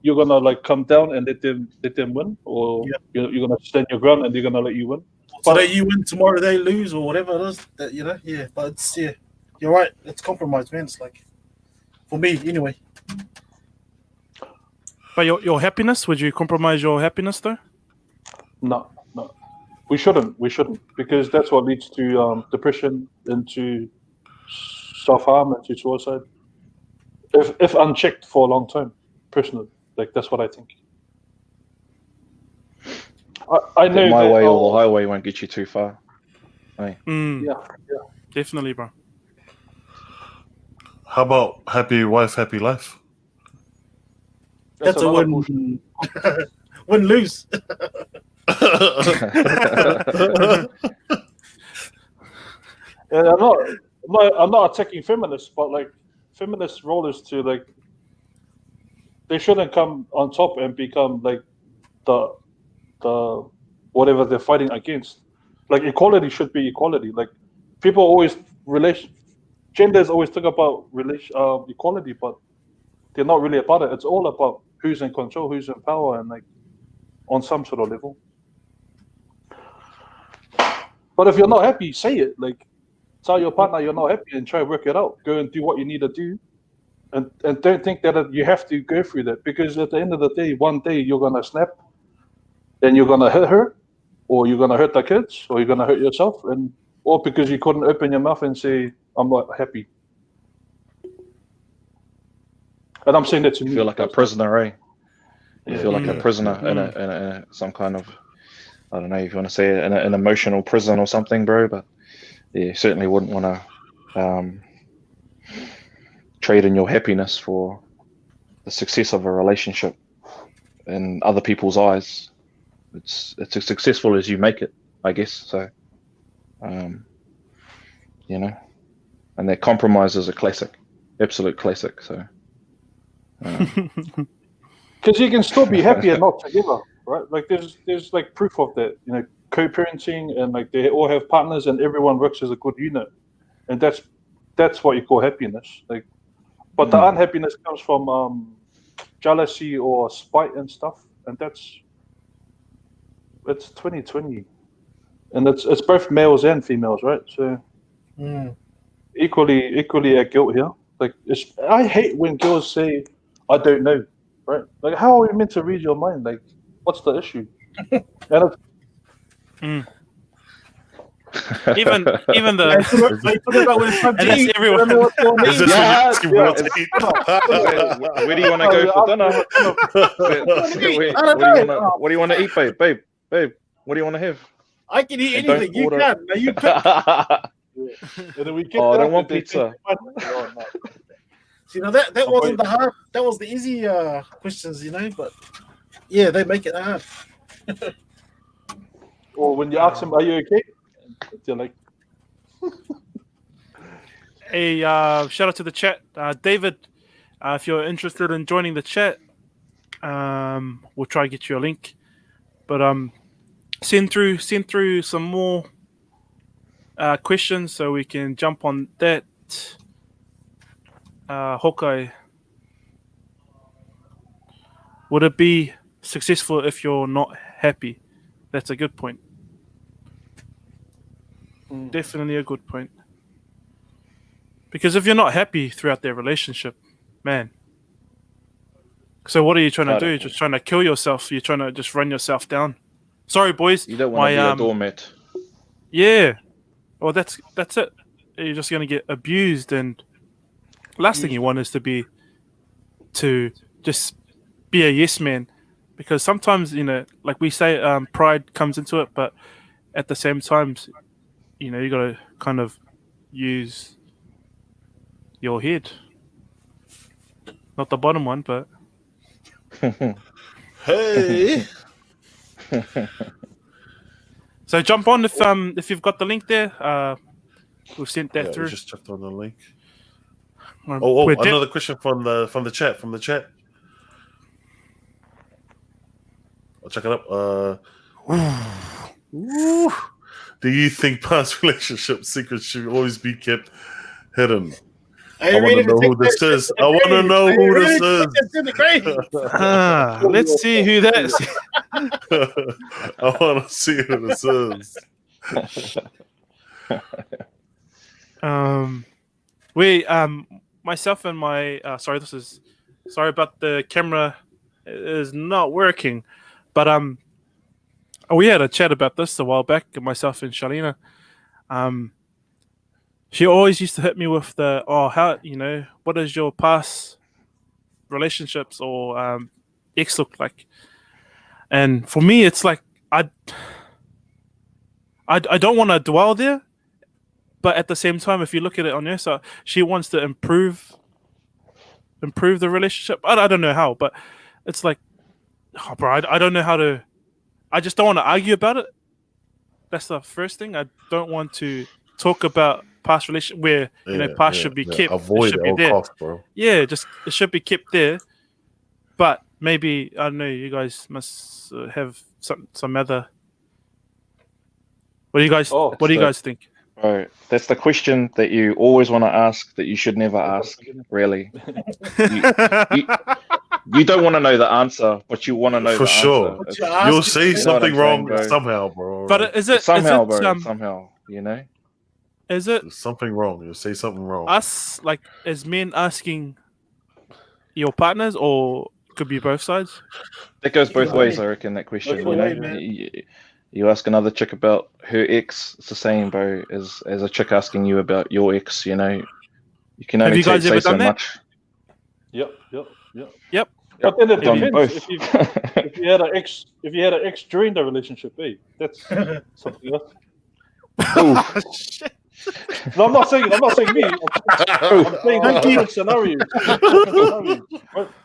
gonna like come down and let them win, or you're gonna stand your ground and they're gonna let you win. Today you win, tomorrow they lose, or whatever it is. That, you know, yeah. But it's you're right. It's compromise, man. It's like for me anyway. But your happiness, would you compromise your happiness though? No. We shouldn't, because that's what leads to depression, into self-harm, into suicide. If unchecked for a long time, personally, like that's what I think. I know my that way or the highway won't get you too far. Hey. Yeah, definitely, bro. How about happy wife, happy life? That's a win. Win lose. And I'm not attacking feminists, but like feminists' role is to like they shouldn't come on top and become like the whatever they're fighting against. Like equality should be equality. Like people always genders always talk about equality, but they're not really about it. It's all about who's in control, who's in power, and like on some sort of level. But if you're not happy, say it. Like tell your partner you're not happy and try to work it out. Go and do what you need to do. And don't think that you have to go through that, because at the end of the day, one day you're gonna snap and you're gonna hit her, or you're gonna hurt the kids, or you're gonna hurt yourself, or because you couldn't open your mouth and say, I'm not happy. And I'm saying that to me. You feel like a prisoner, eh? You feel like a prisoner in a some kind of, I don't know if you want to say it, an emotional prison or something, bro. But yeah, certainly wouldn't want to trade in your happiness for the success of a relationship in other people's eyes. It's as successful as you make it, I guess. So, you know, and that compromise is a classic, absolute classic. So, because you can still be happy and not together, right? Like there's like proof of that, you know, co-parenting, and like they all have partners and everyone works as a good unit, and that's what you call happiness. Like, but the unhappiness comes from jealousy or spite and stuff, and it's 2020, and it's both males and females, right? So equally at guilt here. Like I hate when girls say, "I don't know," right? Like, how are we meant to read your mind? Like, what's the issue? And even the and that's everyone. Is this asking what to eat? Where do you want to go for dinner? What do you want to eat, babe? Babe, what do you want to have? I can eat anything. You can. Now you pick. And then we I don't want pizza. See, now that wasn't the hard. That was the easy questions, you know. But yeah, they make it hard. Or when you ask them, "Are you okay?" They're like, Hey, shout out to the chat, David. If you're interested in joining the chat, we'll try to get you a link. But send through some more questions so we can jump on that. Hawkeye, would it be successful if you're not happy? That's a good point. Definitely a good point. Because if you're not happy throughout their relationship, man. So what are you trying to do? You're just trying to kill yourself. You're trying to just run yourself down. Sorry, boys. You don't want to be a doormat. Yeah. Well, that's it. You're just going to get abused, and last thing you want is to just be a yes man. Because sometimes, you know, like we say, pride comes into it, but at the same time, you know, you got to kind of use your head. Not the bottom one, but Hey. So jump on if you've got the link there. We've sent that through. We just checked on the link. Another question from the chat. I'll check it up. Do you think past relationship secrets should always be kept hidden? I want to know who this is. I want to know who this is. Let's see who that is. I want to see who this is. Myself and my sorry about the camera is not working, but we had a chat about this a while back, myself and Shalina. She always used to hit me with the, how, you know, what does your past relationships or ex look like? And for me, it's like I don't want to dwell there, but at the same time, if you look at it on her side, she wants to improve the relationship. I don't know how, but it's like, bro, I don't know how to. I just don't want to argue about it. That's the first thing. I don't want to talk about past relationship where past should be kept. Avoid should at be all there. costs, bro. Yeah, just it should be kept there. But maybe I don't know. You guys must have some other. What do you guys? Oh, what do you guys think? Bro, that's the question that you always want to ask that you should never ask. Really, you don't want to know the answer, but you want to know For the sure. answer. You'll say You know what something I'm wrong saying, bro? somehow, bro. But is it Somehow, is it, bro. Somehow, you know. Is it There's something wrong. You'll say something wrong. us like as men asking your partners, or could be both sides? It goes both ways, I reckon. That question, Both you know, ways, man. you ask another chick about her ex, it's the same, bro, as a chick asking you about your ex. You know, you can Have only you guys say ever so done that? much. Yep. But then it Done depends. both. If you had an ex during the relationship, that's something else. Ooh. No, I'm not saying me. I'm saying different scenarios.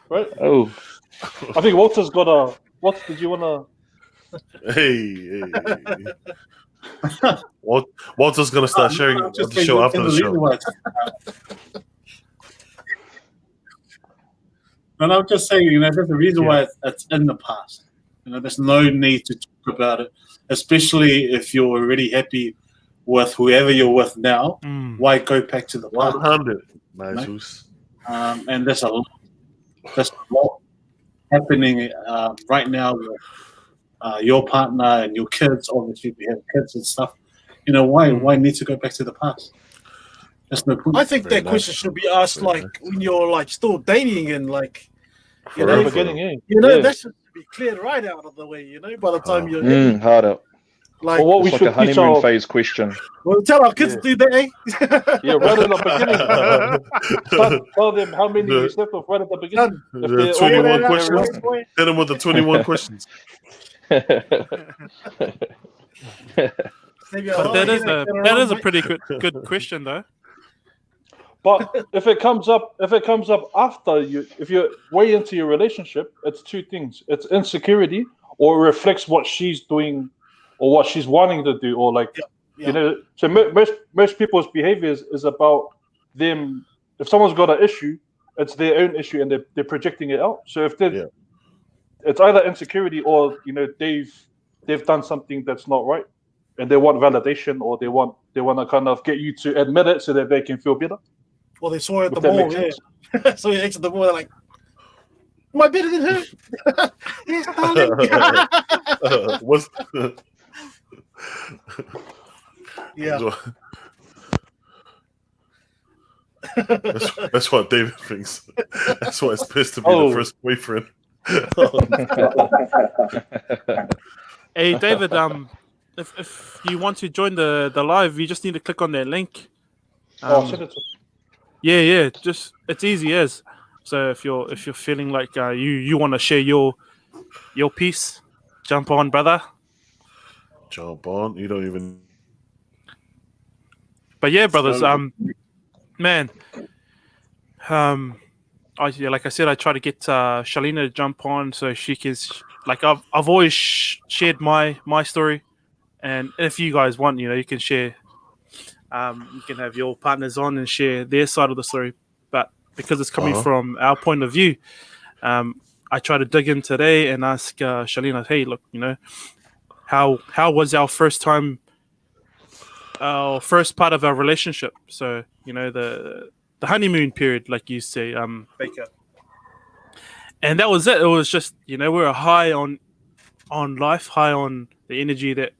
Right? Oh, I think Walter's got a. What did you wanna? Hey. Walter's gonna start sharing I'm just the saying, show look, after in the reason show. why and I'm just saying, there's a reason why it's in the past. There's no need to talk about it, especially if you're already happy with whoever you're with now. Why go back to the past? 100, Nigels. And there's a lot happening right now with your partner and your kids. Obviously, if you have kids and stuff, why need to go back to the past? There's no point. I think that question should be asked like when you're like still dating and like The beginning, that should be cleared right out of the way. By the time you're hard up. like, Or what we It's like should a honeymoon teach our, phase question. we'll tell our kids to do that, eh? yeah, right at the beginning. Tell them how many you slept with right at the beginning. If The they're 21 all- questions. Hit him with the 21 questions. But that is a pretty good question though. But if it comes up after if you're way into your relationship, it's two things. It's insecurity, or it reflects what she's doing, or what she's wanting to do, or like So most people's behaviors is about them. If someone's got an issue, it's their own issue, and they're projecting it out. So if they it's either insecurity or they've done something that's not right, and they want validation, or they want to kind of get you to admit it so that they can feel better. Well, they saw it at If the that mall, makes sense. yeah. So he exited the mall, they're like, am I better than her? Yes, darling. What's Yeah. That's what David thinks. That's why it's pissed to be the first boyfriend. Hey David, if you want to join the live, you just need to click on that link. Send it to Yeah, just it's easy as. So if you're feeling like you want to share your piece, jump on, brother. Jump on. You don't even. But yeah, brothers, man, like I said, I try to get Shalina to jump on so she can. Like I've always shared my story, and if you guys want, you can share. You can have your partners on and share their side of the story, but because it's coming from our point of view, I try to dig in today and ask Shalina, hey, look, how was our first time, our first part of our relationship? So the honeymoon period, like you say, Baker. And that was it. It was just we were high on life, high on the energy that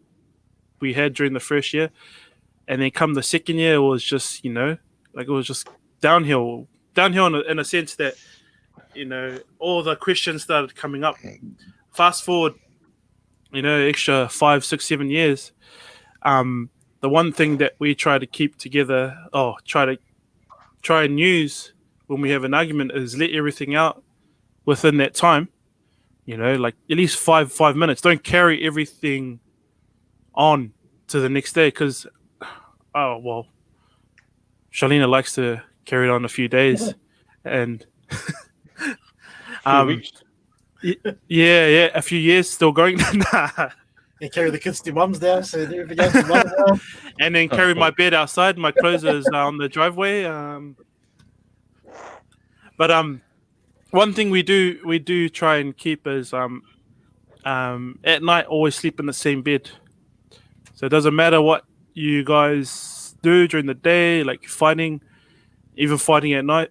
we had during the first year. And then come the second year, it was just, like it was just downhill in a sense that, all the questions started coming up. Fast forward, extra 5, 6, 7 years. The one thing that we try to keep together, try and use when we have an argument is let everything out within that time, like at least 5 minutes. Don't carry everything on to the next day because, Shalina likes to carry it on a few days, and weeks. Yeah, a few years still going. Nah. and carry the kids to mum's house and everything else to mum's house. And then carry my bed outside. My clothes is on the driveway. But one thing we do try and keep is at night always sleep in the same bed. So it doesn't matter what you guys do during the day, like fighting at night.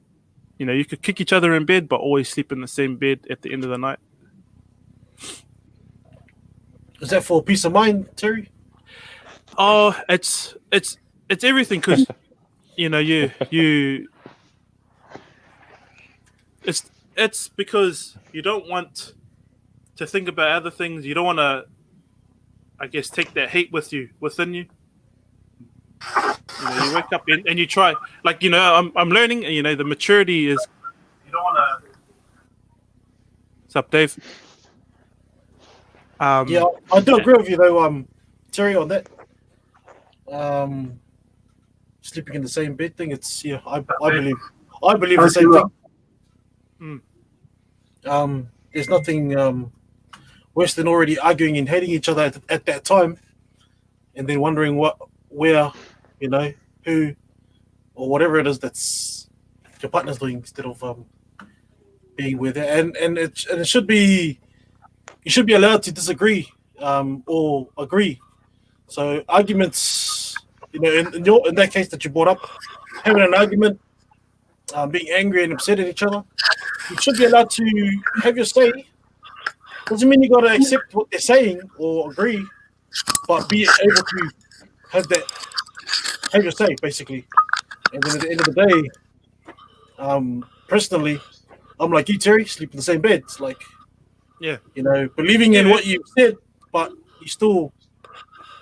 You know, you could kick each other in bed, but always sleep in the same bed at the end of the night. Is that for peace of mind, Terry? Oh, it's everything because you know you it's because you don't want to think about other things. You don't want to, I guess, take that hate within you. You know, you wake up and you try, like, you know, I'm learning, and you know, the maturity is. You don't want to. What's up, Dave? Yeah, I do agree with you though, Terry, on that. Sleeping in the same bed thing. It's I believe the same thing. There's nothing worse than already arguing and hating each other at that time, and then wondering where, you know, who, or whatever it is that's your partner's doing instead of being with it. And it should be, you should be allowed to disagree or agree. So arguments, you know, in that case that you brought up, having an argument, being angry and upset at each other, you should be allowed to have your say. Doesn't mean you got to accept what they're saying or agree, but be able to have your say, basically. And then at the end of the day, personally, I'm like you, Terry, sleep in the same bed. It's like, yeah, you know, believing in what you said, but you still,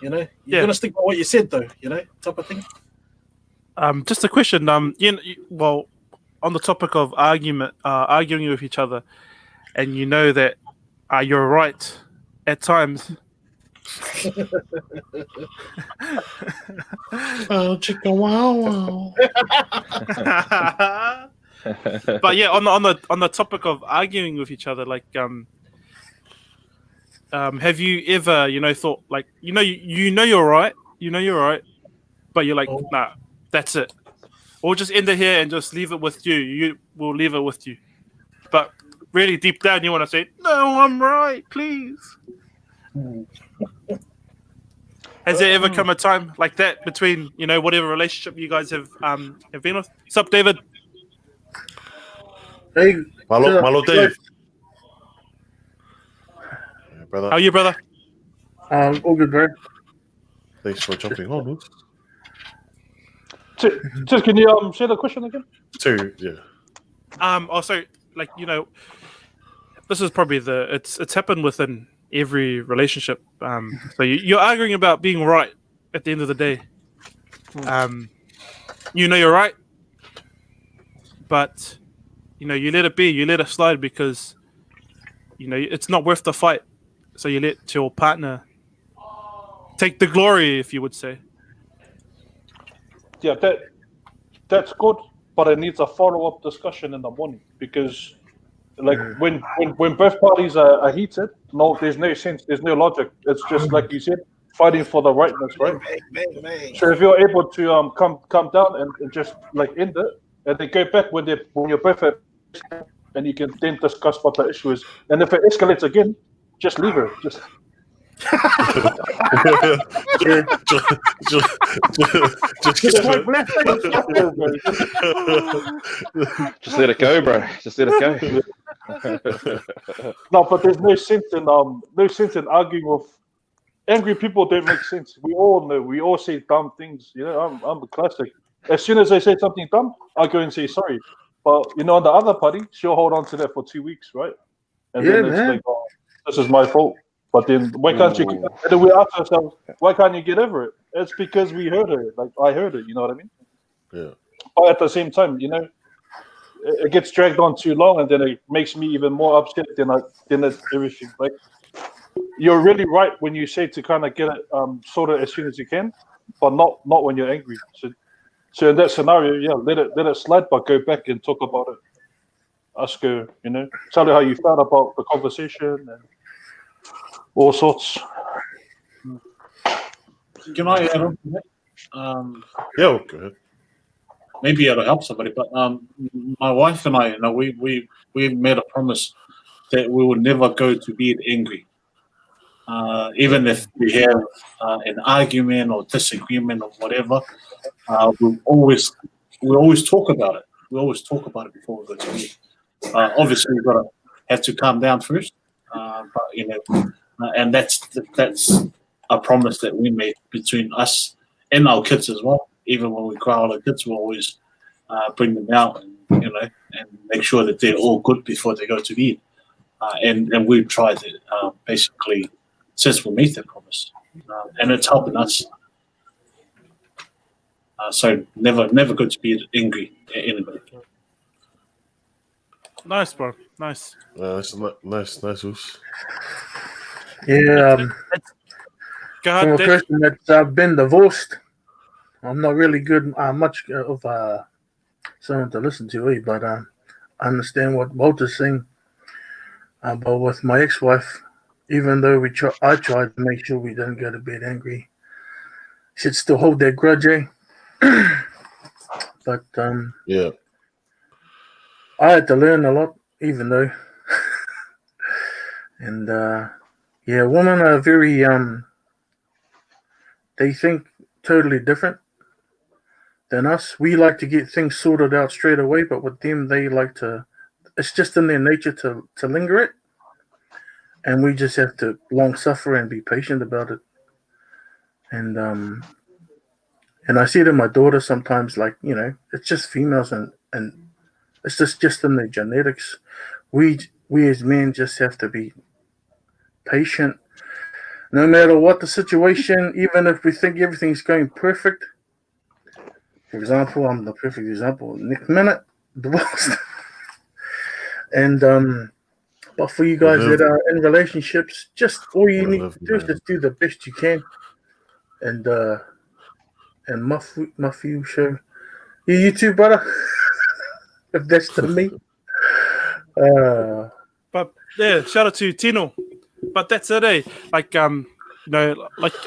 you know, you're gonna stick by what you said, though, you know, type of thing. Just a question. Well, on the topic of arguing with each other, and you know that you're right at times. Oh, chicken wow. But yeah, on the topic of arguing with each other, like have you ever, you know, thought like, you know you're right, but you're like, nah, that's it. Or just end it here and just leave it with you. We'll leave it with you. But really deep down you want to say, no, I'm right, please. Has there ever come a time like that between, you know, whatever relationship you guys have been with? What's up, David? Hey, Malo Dave. Yeah, brother. How are you, brother? all good, bro. Thanks for jumping on. Just can you say the question again? Two, yeah. Also, like, you know, this is probably it's happened within every relationship. So you're arguing about being right at the end of the day. You know you're right, but you know you let it be, you let it slide because you know it's not worth the fight. So you let your partner take the glory, if you would say. Yeah, that's good, but it needs a follow-up discussion in the morning because, like, when both parties are heated, no, there's no sense, there's no logic. It's just like you said, fighting for the rightness, right? So if you're able to come down and just like end it, and then go back when you're both at, and you can then discuss what the issue is. And if it escalates again, just leave her. Just Just let it go, bro. Just let it go. No, but there's no sense in arguing with angry people. Don't make sense. We all know. We all say dumb things. You know, I'm the classic. As soon as I say something dumb, I'll go and say sorry. But you know, on the other party, she'll hold on to that for 2 weeks, right? And then it's like, oh, this is my fault. But then why can't you? And then we ask ourselves, why can't you get over it? It's because we heard her. Like I heard it. You know what I mean? Yeah. But at the same time, you know, it gets dragged on too long, and then it makes me even more upset than it's everything. Like you're really right when you say to kind of get it sorted as soon as you can, but not when you're angry. So in that scenario, yeah, let it slide, but go back and talk about it. Ask her, you know, tell her how you felt about the conversation and all sorts. Can I add on to that? Yeah, go ahead. Maybe it'll help somebody. But my wife and I, we made a promise that we would never go to bed angry, even if we have an argument or disagreement or whatever. We always talk about it. We always talk about it before we go to bed. Obviously, we've got to have to calm down first, but and that's a promise that we made between us and our kids as well. Even when we cry all our kids, we'll always bring them out and make sure that they're all good before they go to bed. And we've tried it basically since we made that promise, and it's helping us. So never go to bed angry at anybody. Nice, bro. Nice. That's nice. Oosh. Yeah, Go from ahead, a Dave. person that's been divorced, I'm not really good much of someone to listen to, but I understand what Walter's saying. But with my ex-wife, even though I tried to make sure we didn't go to bed angry, she'd still hold that grudge, eh? But Yeah. I had to learn a lot, even though. And women are very they think totally different than us. We like to get things sorted out straight away, but with them, they like to. It's just in their nature to linger it, and we just have to long suffer and be patient about it. And I see it in my daughter sometimes, like it's just females, and it's just in their genetics. We as men just have to be patient, no matter what the situation. Even if we think everything's going perfect. For example, I'm the perfect example. Next minute, divorced. And but for you guys that are in relationships, just all you need to do is just do the best you can, and muff you show. You too, brother. If that's to me. But yeah, shout out to Tino. But that's it, eh? Like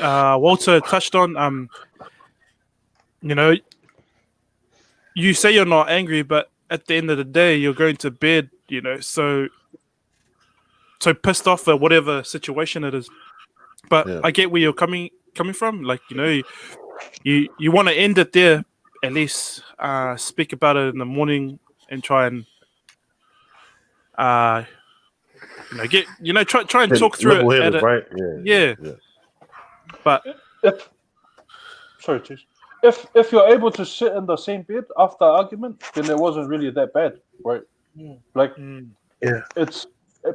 Walter touched on, you say you're not angry, but at the end of the day, you're going to bed, so pissed off at whatever situation it is. But I get where you're coming from. Like, you want to end it there, at least speak about it in the morning and try and try and talk through it at right? Yeah. But if you're able to sit in the same bed after argument, then it wasn't really that bad, right? It's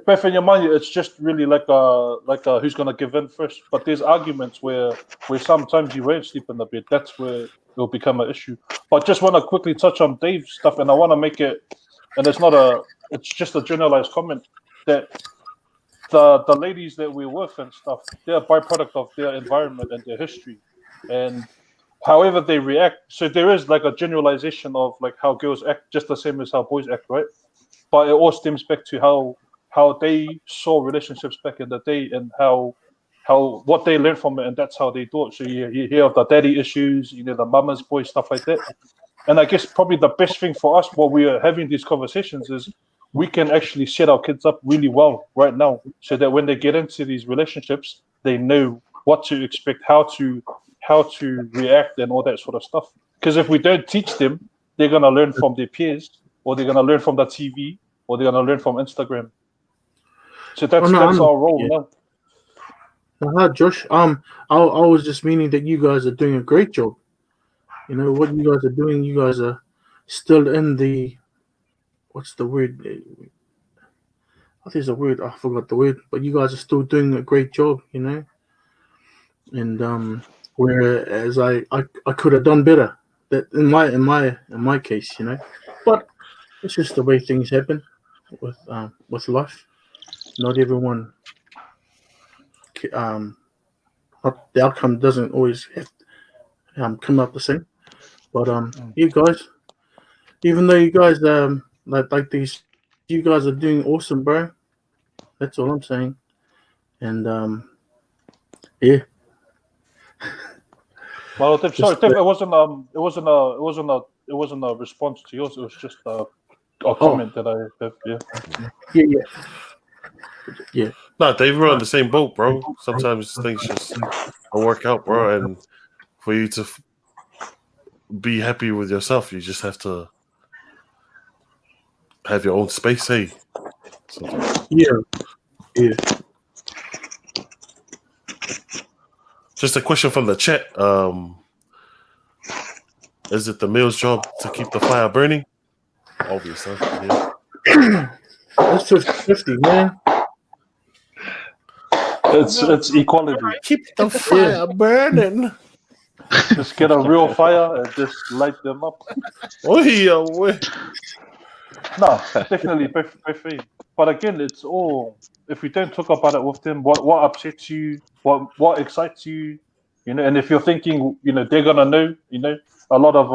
but in your mind, it's just really like a who's gonna give in first. But there's arguments where sometimes you won't sleep in the bed. That's where it'll become an issue. But just want to quickly touch on Dave's stuff, and I want to make it, and it's just a generalized comment that the ladies that we're with and stuff, they're a byproduct of their environment and their history, and however they react. So there is like a generalization of like how girls act, just the same as how boys act, right? But it all stems back to how they saw relationships back in the day and how what they learned from it, and that's how they do it. So you hear of the daddy issues, the mama's boy, stuff like that. And I guess probably the best thing for us while we are having these conversations is we can actually set our kids up really well right now, so that when they get into these relationships, they know what to expect, how to react, and all that sort of stuff. Because if we don't teach them, they're gonna learn from their peers, or they're gonna learn from the TV, or they're gonna learn from Instagram. So that's our role now. Josh. I was just meaning that you guys are doing a great job. What you guys are doing. You guys are still in the, what's the word? Oh, there's a word. I forgot the word. But you guys are still doing a great job. And whereas I could have done better. That in my case. But it's just the way things happen with life. Not everyone. The outcome doesn't always have come out the same. But you guys, even though you guys like these, you guys are doing awesome, bro. That's all I'm saying. And yeah. Well, sorry, Dave, it wasn't a response to yours. It was just a comment that I have. Yeah. No, Dave, we're on the same boat, bro. Sometimes things just don't work out, bro. And for you to be happy with yourself, you just have to have your own space, hey? Yeah. Just a question from the chat. Is it the male's job to keep the fire burning? Obviously, yeah. That's 50-50, man. It's equality. Keep the fire burning. Just get a real fire and just light them up. No, definitely both. But again, it's all, if we don't talk about it with them, what upsets you, what excites you, and if you're thinking, they're gonna know, a lot of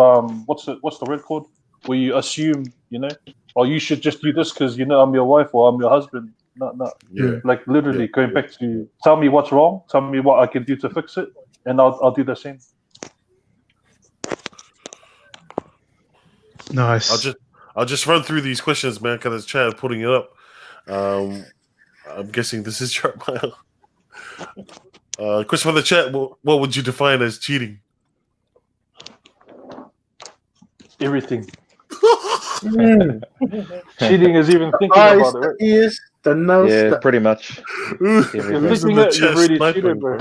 what's the word called, where you assume, or you should just do this because I'm your wife or I'm your husband. No. Yeah. Like literally going back to tell me what's wrong, tell me what I can do to fix it, and I'll do the same. Nice. I'll just run through these questions, man, because the chat putting it up. I'm guessing this is your question from the chat. What would you define as cheating? Everything. Cheating is even thinking about it, right? Ears, the nose. Yeah, pretty much. You're thinking that you've really cheated, bro.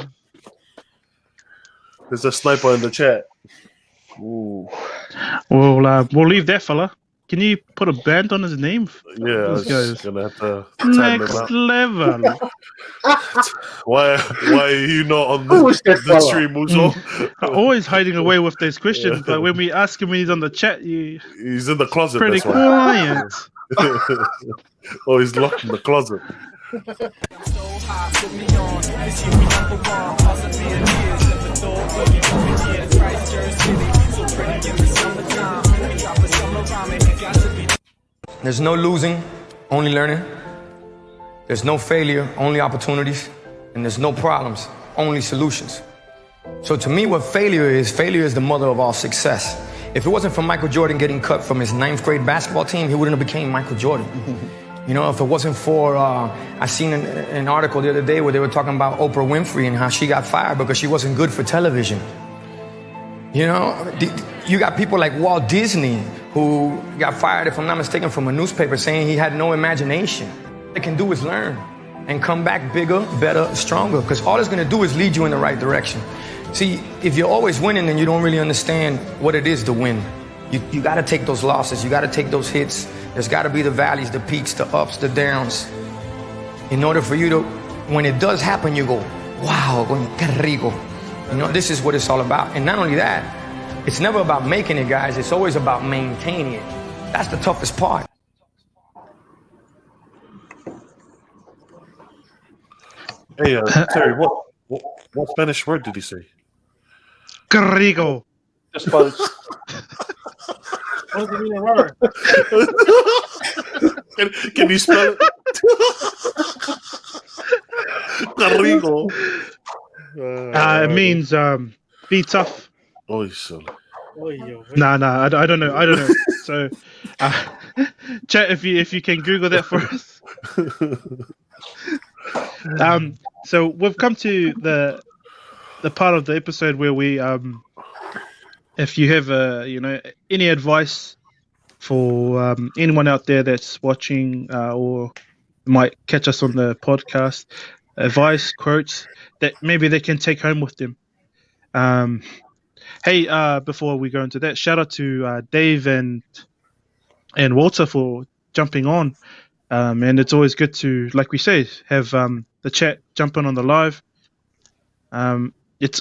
There's a sniper in the chat. Ooh. Well, we'll leave that fella. Can you put a band on his name? Yeah, I was Those gonna have to next level. Why are you not on the stream, Mujo? Always hiding away with those questions, but when we ask him when he's on the chat, he's in the closet. Pretty that's why. quiet. Oh, he's locked in the closet. There's no losing, only learning. There's no failure, only opportunities. And there's no problems, only solutions. So to me, what failure is the mother of all success. If it wasn't for Michael Jordan getting cut from his 9th grade basketball team, he wouldn't have became Michael Jordan. If it wasn't for, I seen an article the other day where they were talking about Oprah Winfrey and how she got fired because she wasn't good for television. You got people like Walt Disney who got fired, if I'm not mistaken, from a newspaper saying he had no imagination. All they can do is learn and come back bigger, better, stronger, because all it's gonna do is lead you in the right direction. See, if you're always winning, then you don't really understand what it is to win. You gotta take those losses, you gotta take those hits. There's gotta be the valleys, the peaks, the ups, the downs. In order for you to, when it does happen, you go, wow, qué rico. This is what it's all about. And not only that, it's never about making it, guys. It's always about maintaining it. That's the toughest part. Hey, Terry, what Spanish word did he say? Rico. Just about. What does it mean in word? Can you spell it? Rico. It means be tough. Oh, son. Nah, I don't know. So, chat if you can Google that for us. So we've come to the part of the episode where we if you have any advice for anyone out there that's watching or might catch us on the podcast, advice, quotes that maybe they can take home with them. Hey, before we go into that, shout out to Dave and Walter for jumping on. And it's always good to, like we say, have the chat jump in on the live. It's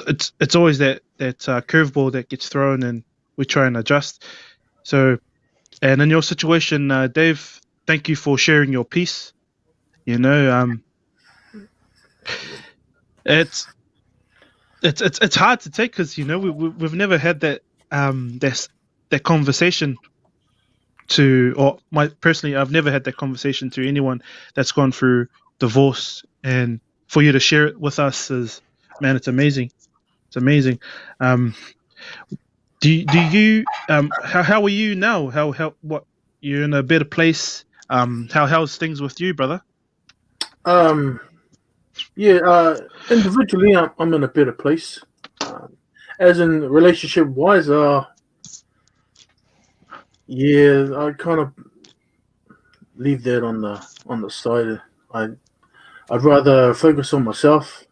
always that curveball that gets thrown, and we try and adjust. So, and in your situation, Dave, thank you for sharing your piece. It's hard to take because we've never had that that conversation personally, I've never had that conversation to anyone that's gone through divorce, and for you to share it with us is, man, it's amazing. It's amazing. Do you how are you now? How what you're in a better place? How's things with you, brother? Individually, I'm in a better place. As in relationship wise, I kind of leave that on the side. I'd rather focus on myself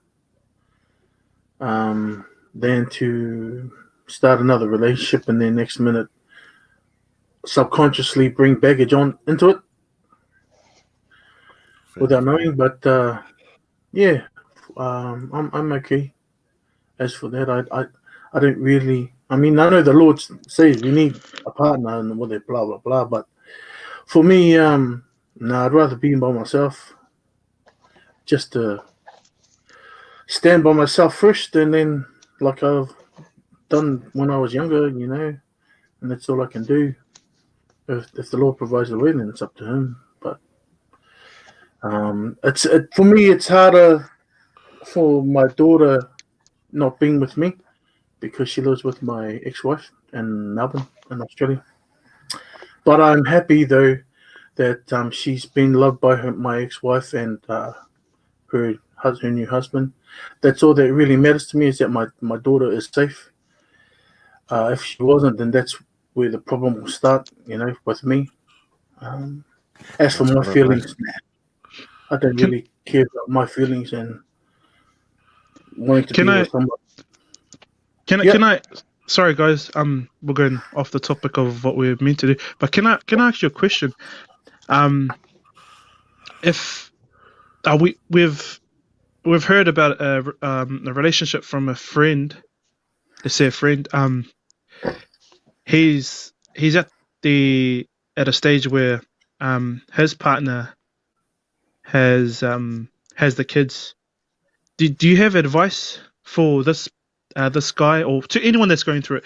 than to start another relationship and then next minute subconsciously bring baggage on into it without knowing. But I'm okay. As for that, I don't really. I mean, I know the Lord says we need a partner and with it, blah blah blah. But for me, no, I'd rather be by myself, just to stand by myself first, and then like I've done when I was younger, and that's all I can do. If the Lord provides the way, then it's up to Him. But for me, it's harder for my daughter not being with me because she lives with my ex-wife in Melbourne, in Australia. But I'm happy though that she's been loved by my ex-wife and her new husband. That's all that really matters to me, is that my daughter is safe. If she wasn't, then that's where the problem will start, with me. As for my feelings, I don't really care about my feelings and wanting to be with somebody. Can I? Sorry, guys. We're going off the topic of what we're meant to do. But can I ask you a question? If we've heard about a relationship from a friend. Let's say a friend. He's at a stage where his partner has the kids. Do you have advice for this guy, or to anyone that's going through it?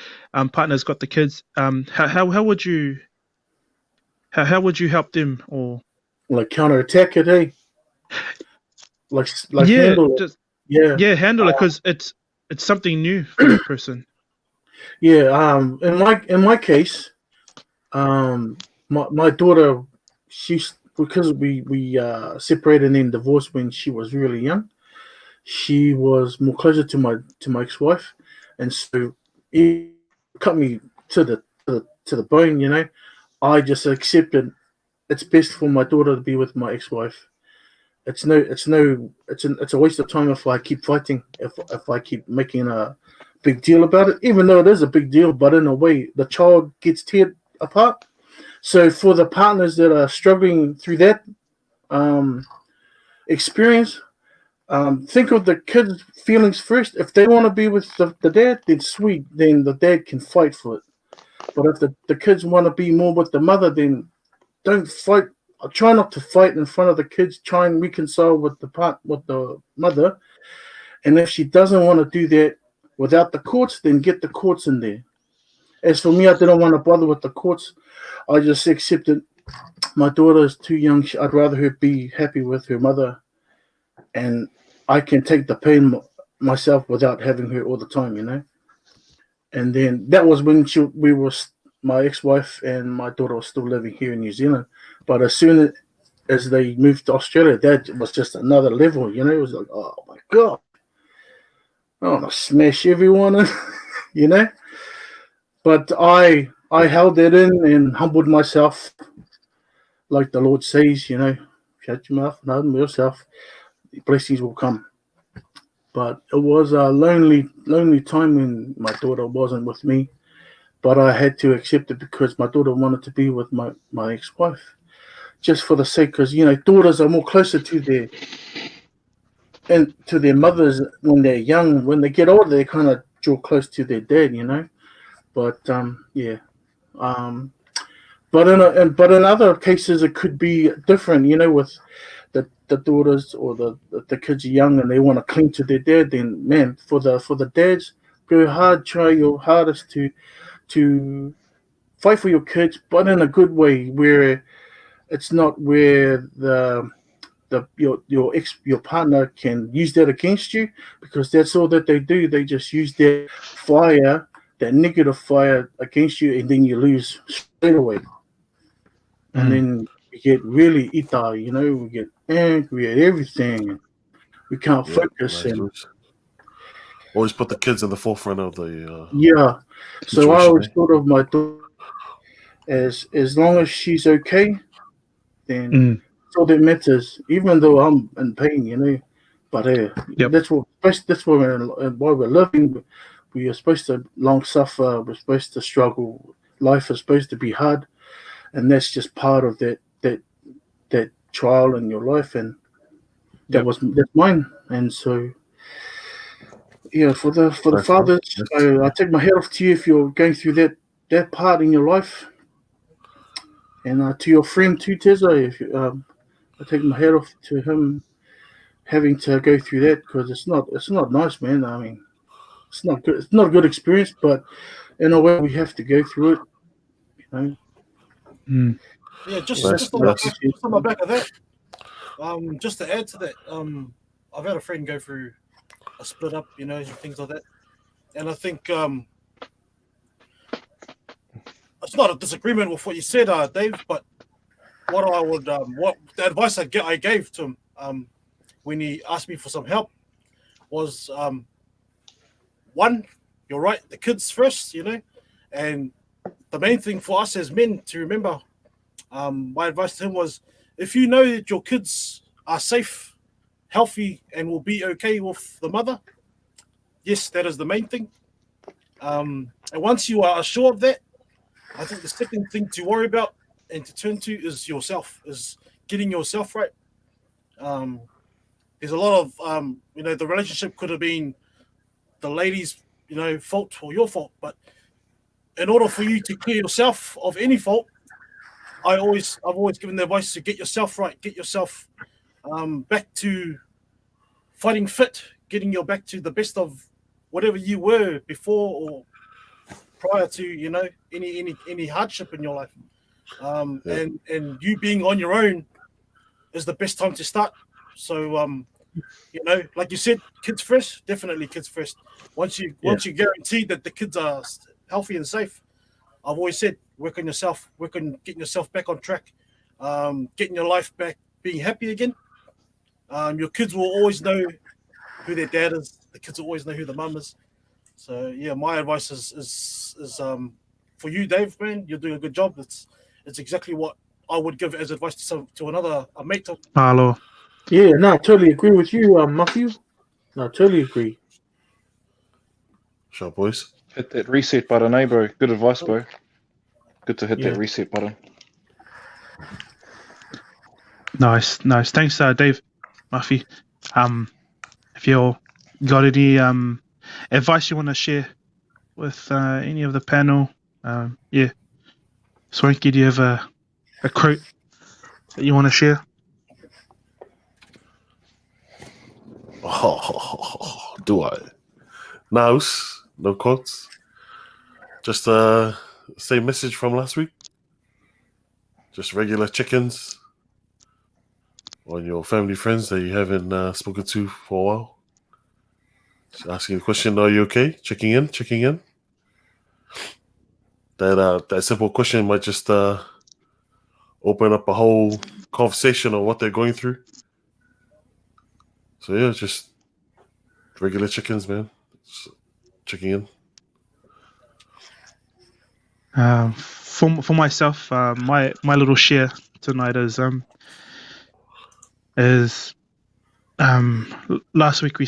Partner's got the kids. How would you help them, or like counterattack it? Hey, like handle it. Handle it, because it's something new for that person. Yeah. In my case, my daughter, she's, because we separated and then divorced when she was really young. She was more closer to my ex-wife, and so it cut me to the bone. I just accepted it's best for my daughter to be with my ex-wife. It's a waste of time if I keep fighting, if I keep making a big deal about it, even though it is a big deal. But in a way, the child gets teared apart. So for the partners that are struggling through that experience, think of the kids' feelings first. If they want to be with the dad, then sweet, then the dad can fight for it. But if the kids want to be more with the mother, then don't fight. Try not to fight in front of the kids. Try and reconcile with the mother. And if she doesn't want to do that without the courts, then get the courts in there. As for me, I didn't want to bother with the courts. I just accepted my daughter is too young. I'd rather her be happy with her mother, and I can take the pain myself without having her all the time, And then that was when my ex-wife and my daughter was still living here in New Zealand. But as soon as they moved to Australia, that was just another level, It was like, oh my God, I want to smash everyone, But I held that in and humbled myself, like the Lord says, shut your mouth and humble yourself. Blessings will come. But it was a lonely time when my daughter wasn't with me. But I had to accept it because my daughter wanted to be with my ex-wife, just for the sake, because daughters are more closer to their mothers when they're young. When they get older, they kind of draw close to their dad, But but in other cases it could be different, with the daughters or the kids are young and they want to cling to their dad. Then man, for the dads, go hard, try your hardest to fight for your kids, but in a good way, where it's not where the your partner can use that against you, because that's all that they do. They just use their fire, that negative fire against you, and then you lose straight away. And then we get really ita, we get angry at everything, and we can't focus. And always put the kids in the forefront of the so I always thought of my daughter as long as she's okay, then that's all that matters, even though I'm in pain, but that's why we're living. We are supposed to long suffer, we're supposed to struggle, life is supposed to be hard, and that's just part of that trial in your life, and that's mine. And so for the fathers, I take my hat off to you if you're going through that part in your life, and to your friend too, Tezza, if I take my hat off to him having to go through that, because it's not nice, man. I mean, it's not good. It's not a good experience, but in a way we have to go through it. Yeah, just on the back of that, just to add to that, I've had a friend go through a split up, and things like that, and I think it's not a disagreement with what you said, Dave, but what the advice I gave to him when he asked me for some help was, one, you're right, the kids first, and the main thing for us as men to remember, my advice to him was, if you know that your kids are safe, healthy, and will be okay with the mother, yes, that is the main thing. And once you are sure of that, I think the second thing to worry about and to turn to is yourself, is getting yourself right. There's a lot of, the relationship could have been the lady's, fault or your fault, but in order for you to clear yourself of any fault, I've always given the advice to get yourself right, get yourself back to fighting fit, getting you back to the best of whatever you were before or prior to, any hardship in your life. And you being on your own is the best time to start. So, like you said, kids first, definitely kids first. Once you guarantee that the kids are healthy and safe, I've always said, work on yourself, work on getting yourself back on track, getting your life back, being happy again. Your kids will always know who their dad is. The kids will always know who the mum is. So my advice is for you, Dave, man. You're doing a good job. It's exactly what I would give as advice to a mate. Hello. Yeah, no, I totally agree with you, Matthew. No, I totally agree. Sure, boys. Hit that reset button, bro. Good advice, bro. Good to hit that reset button. Nice. Thanks, Dave, Muffy. If you got any advice you want to share with any of the panel, Swanky, do you have a quote that you want to share? Oh, do I? No quotes. Just same message from last week. Just regular chickens on your family friends that you haven't spoken to for a while. Just asking the question, are you okay? Checking in. That simple question might just open up a whole conversation on what they're going through. So just regular chickens, man. Just checking in. For myself, my little share tonight is last week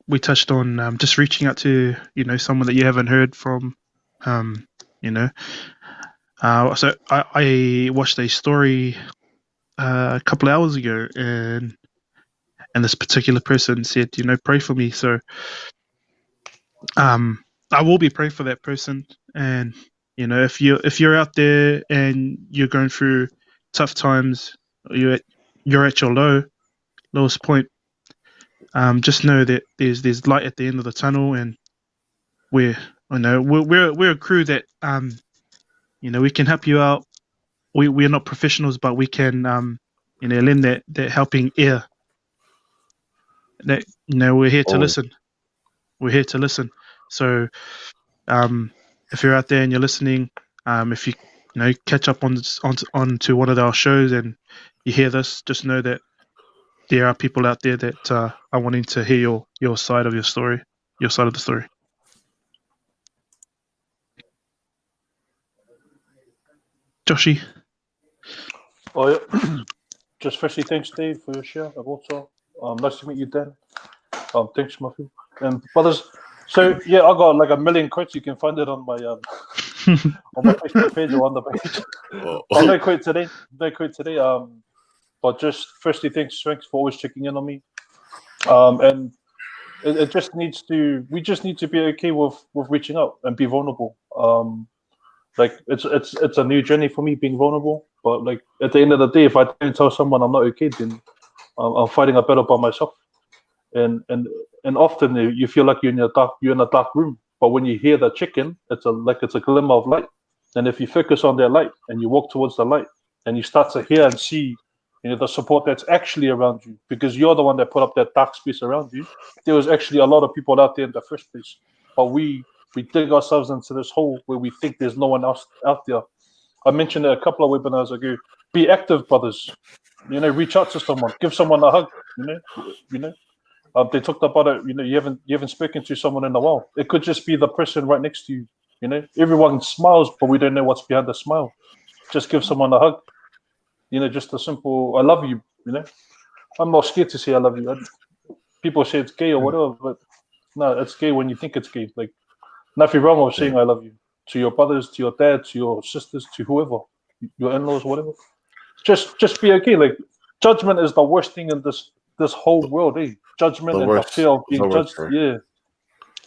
we touched on just reaching out to someone that you haven't heard from, so I watched a story a couple of hours ago, and this particular person said, pray for me. So I will be praying for that person. And if you're out there and you're going through tough times, you're at your lowest point, just know that there's light at the end of the tunnel, and we're a crew that we can help you out. We're not professionals, but we can lend that helping ear. That we're here to listen. We're here to listen. So, if you're out there and you're listening, if you catch up onto one of our shows and you hear this, just know that there are people out there that are wanting to hear your side of your story, your side of the story. Joshy. Oh yeah. Just firstly, thanks Dave for your share. Also, nice to meet you, Dan. Thanks, Matthew. And brothers. So yeah, I got like a million quotes. You can find it on my on my Facebook page or on the page. No quote today. But just firstly, thanks for always checking in on me. And it just needs to. We just need to be okay with reaching out and be vulnerable. Like it's a new journey for me being vulnerable. But like at the end of the day, if I don't tell someone I'm not okay, then I'm fighting a battle by myself. And often you feel like you're in a dark room. But when you hear the chicken, it's a glimmer of light. And if you focus on that light and you walk towards the light and you start to hear and see, the support that's actually around you, because you're the one that put up that dark space around you. There was actually a lot of people out there in the first place. But we dig ourselves into this hole where we think there's no one else out there. I mentioned it a couple of webinars ago. Be active, brothers. Reach out to someone, give someone a hug. They talked about it. You haven't spoken to someone in a while. It could just be the person right next to you. Everyone smiles, but we don't know what's behind the smile. Just give someone a hug. Just a simple "I love you." I'm not scared to say I love you. People say it's gay or whatever, but no, it's gay when you think it's gay. Like nothing wrong with saying I love you to your brothers, to your dad, to your sisters, to whoever, your in-laws, whatever. Just be okay. Like judgment is the worst thing in this whole world, eh? Judgment and the fear of being judged. Yeah.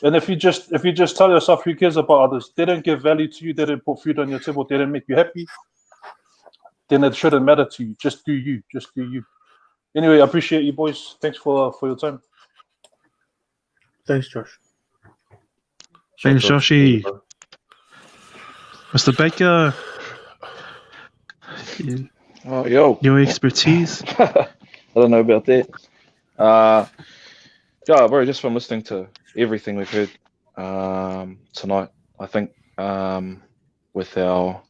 And if you just tell yourself who cares about others, they don't give value to you, they don't put food on your table, they don't make you happy, then it shouldn't matter to you. Just do you. Just do you. Anyway, I appreciate you boys. Thanks for your time. Thanks, Josh. Thanks, Joshy. Mr. Baker. Oh, yo. Your expertise. I don't know about that. Yeah, bro, just from listening to everything we've heard tonight, I think with our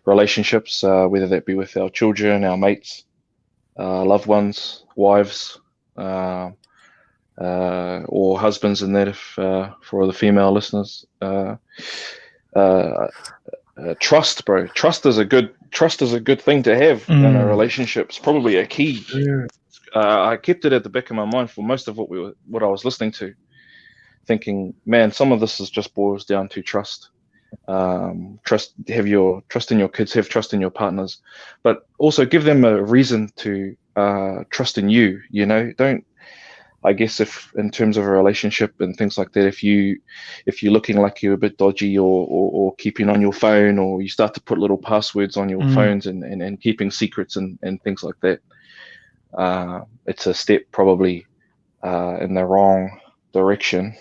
relationships, whether that be with our children, our mates, loved ones, wives, or husbands, and that if for the female listeners, trust, bro. Trust is a good thing to have in a relationship. It's probably a key. I kept it at the back of my mind for most of what I was listening to, thinking, man, some of this just boils down to trust. Trust in your kids, have trust in your partners, but also give them a reason to trust in you. Don't, I guess, if in terms of a relationship and things like that, if you're looking like you're a bit dodgy or keeping on your phone, or you start to put little passwords on your phones and keeping secrets and things like that, it's a step probably in the wrong direction,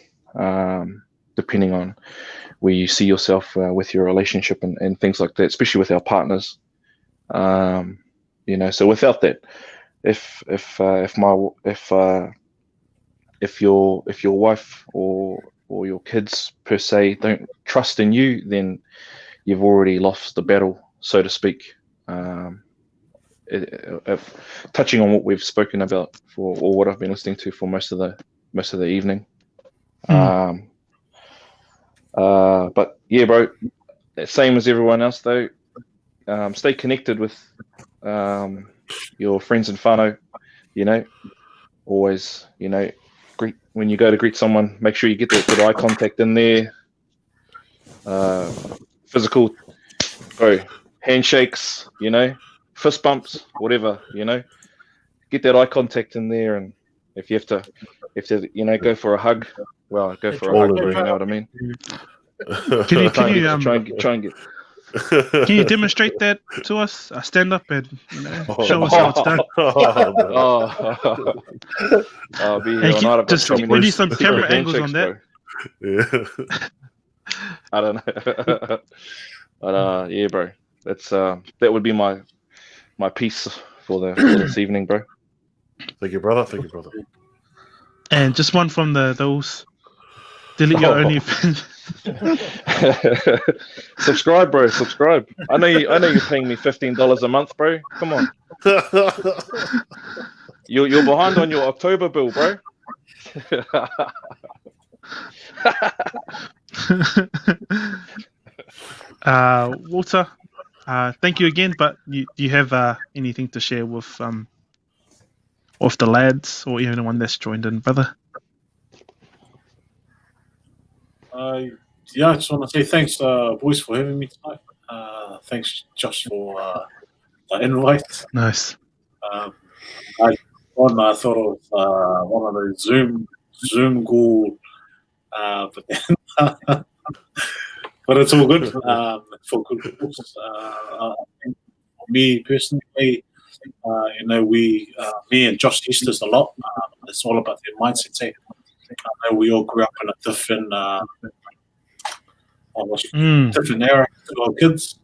depending on where you see yourself with your relationship and things like that, especially with our partners. So without that, if your wife or your kids per se don't trust in you, then you've already lost the battle, so to speak. Touching on what we've spoken about or what I've been listening to for most of the evening. But yeah, bro, same as everyone else though. Stay connected with your friends and whānau. Always, greet when you go to greet someone. Make sure you get that good eye contact in there. Physical, handshakes. Fist bumps, whatever. Get that eye contact in there, and if you have to, go for a hug. Well, go for a hug, bro, you know what I mean? Can you try and get. Can you demonstrate that to us? Stand up and show us how it's done. I'll be here all night. We need some camera angles on that. Yeah. I don't know. But yeah, bro. That's that would be my piece for this evening, bro. Thank you, brother. Thank you, brother. And just one from those. Delete your OnlyFans. Subscribe, bro. Subscribe. I know you're paying me $15 a month, bro. Come on. You're behind on your October bill, bro. Walter, thank you again. But do you have anything to share with the lads or anyone that's joined in, brother? Yeah, I just want to say thanks, boys, for having me tonight. Thanks, Josh, for the invite. Nice. I thought it was one of those Zoom call, but then, but it's all good. It's all good. I think for me personally, me and Josh used this a lot. It's all about their mindset. I know we all grew up in a different different era to our kids,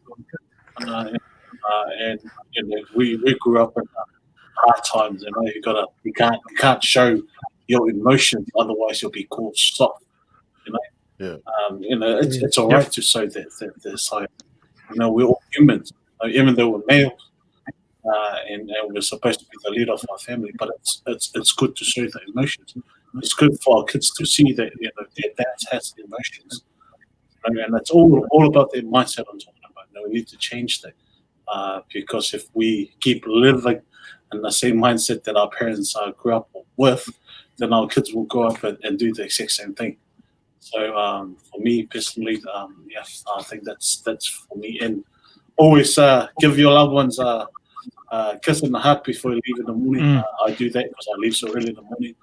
and we grew up in hard times. You can't show your emotions, otherwise you'll be called soft. It's all right to show that side. We're all humans, even though we're males, and we're supposed to be the leader of our family. But it's good to show the emotions. It's good for our kids to see that their dad has the emotions, and it's all about their mindset. I'm talking about. We need to change that because if we keep living in the same mindset that our parents grew up with, then our kids will grow up and do the exact same thing. So for me personally, yes, I think that's for me. And always give your loved ones a kiss in the heart before you leave in the morning. I do that because I leave so early in the morning.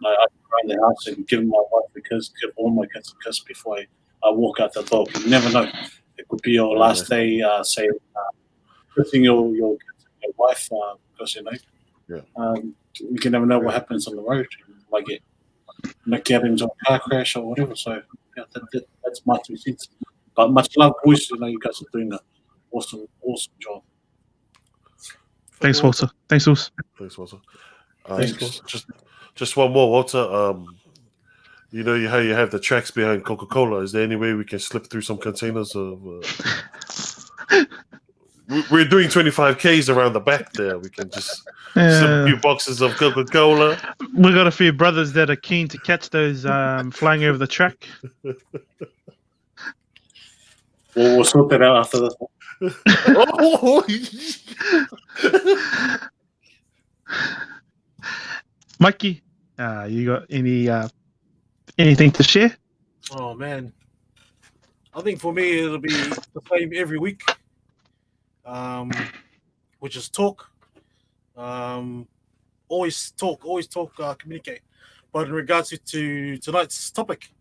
I go around the house and give my wife a kiss, give all my kids a kiss before I walk out the door. You never know. It could be your last day, kissing your kids and your wife, because you can never know what happens on the road. You might get into a car crash or whatever. So that's my 2 cents. But much love, boys. You guys are doing an awesome job. Thanks, Walter. Thanks, Walter. Thanks, Walter. Thanks. Just one more, Walter. You know how you have the tracks behind Coca-Cola. Is there any way we can slip through some containers of? We're doing 25Ks around the back there. We can just slip a few boxes of Coca-Cola. We got a few brothers that are keen to catch those flying over the track. We'll sort that out after this. Mikey, you got anything to share? Oh man, I think for me it'll be the same every week, which is talk. Always talk, communicate. But in regards to tonight's topic,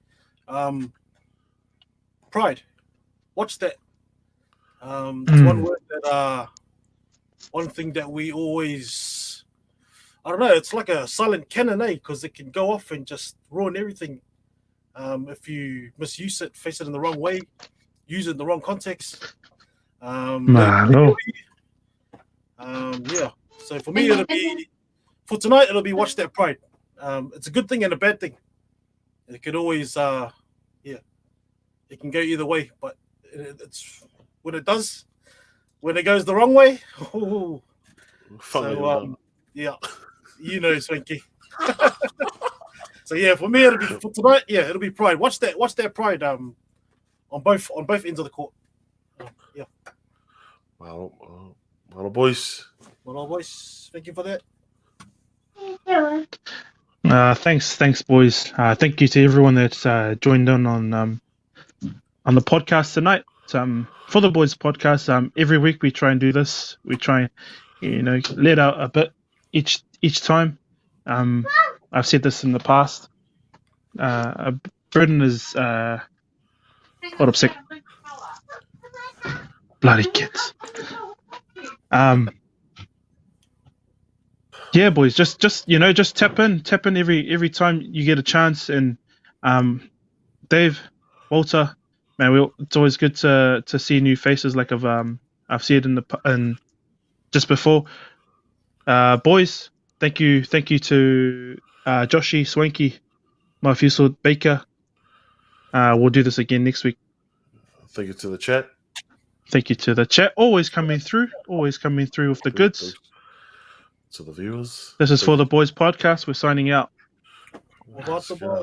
pride. Watch that. It's one word that one thing that we always, I don't know, it's like a silent cannon, because it can go off and just ruin everything if you misuse it, face it in the wrong way, use it in the wrong context. No. Yeah. So for me, for tonight, it'll be watch that pride. It's a good thing and a bad thing. It could always, it can go either way, but it's when it goes the wrong way. Oh, so Swanky. So yeah, for me for tonight, it'll be pride. Watch that pride on both ends of the court. Well, boys. Well, boys, thank you for that. Thanks, boys. Thank you to everyone that's joined in on the podcast tonight. For the Boys podcast, every week we try and do this. We try and let out a bit each time. I've said this in the past. Britain is hold up, sec. Bloody kids. Yeah, boys, just tap in every time you get a chance. And Dave, Walter, man, it's always good to see new faces. Like I've said in just before, Boys, thank you to Joshy, Swanky, Mafusel, Baker. We'll do this again next week. Thank you to the chat. Thank you to the chat. Always coming through with the goods. To the viewers. This is For the Boys Podcast. We're signing out. About the boys.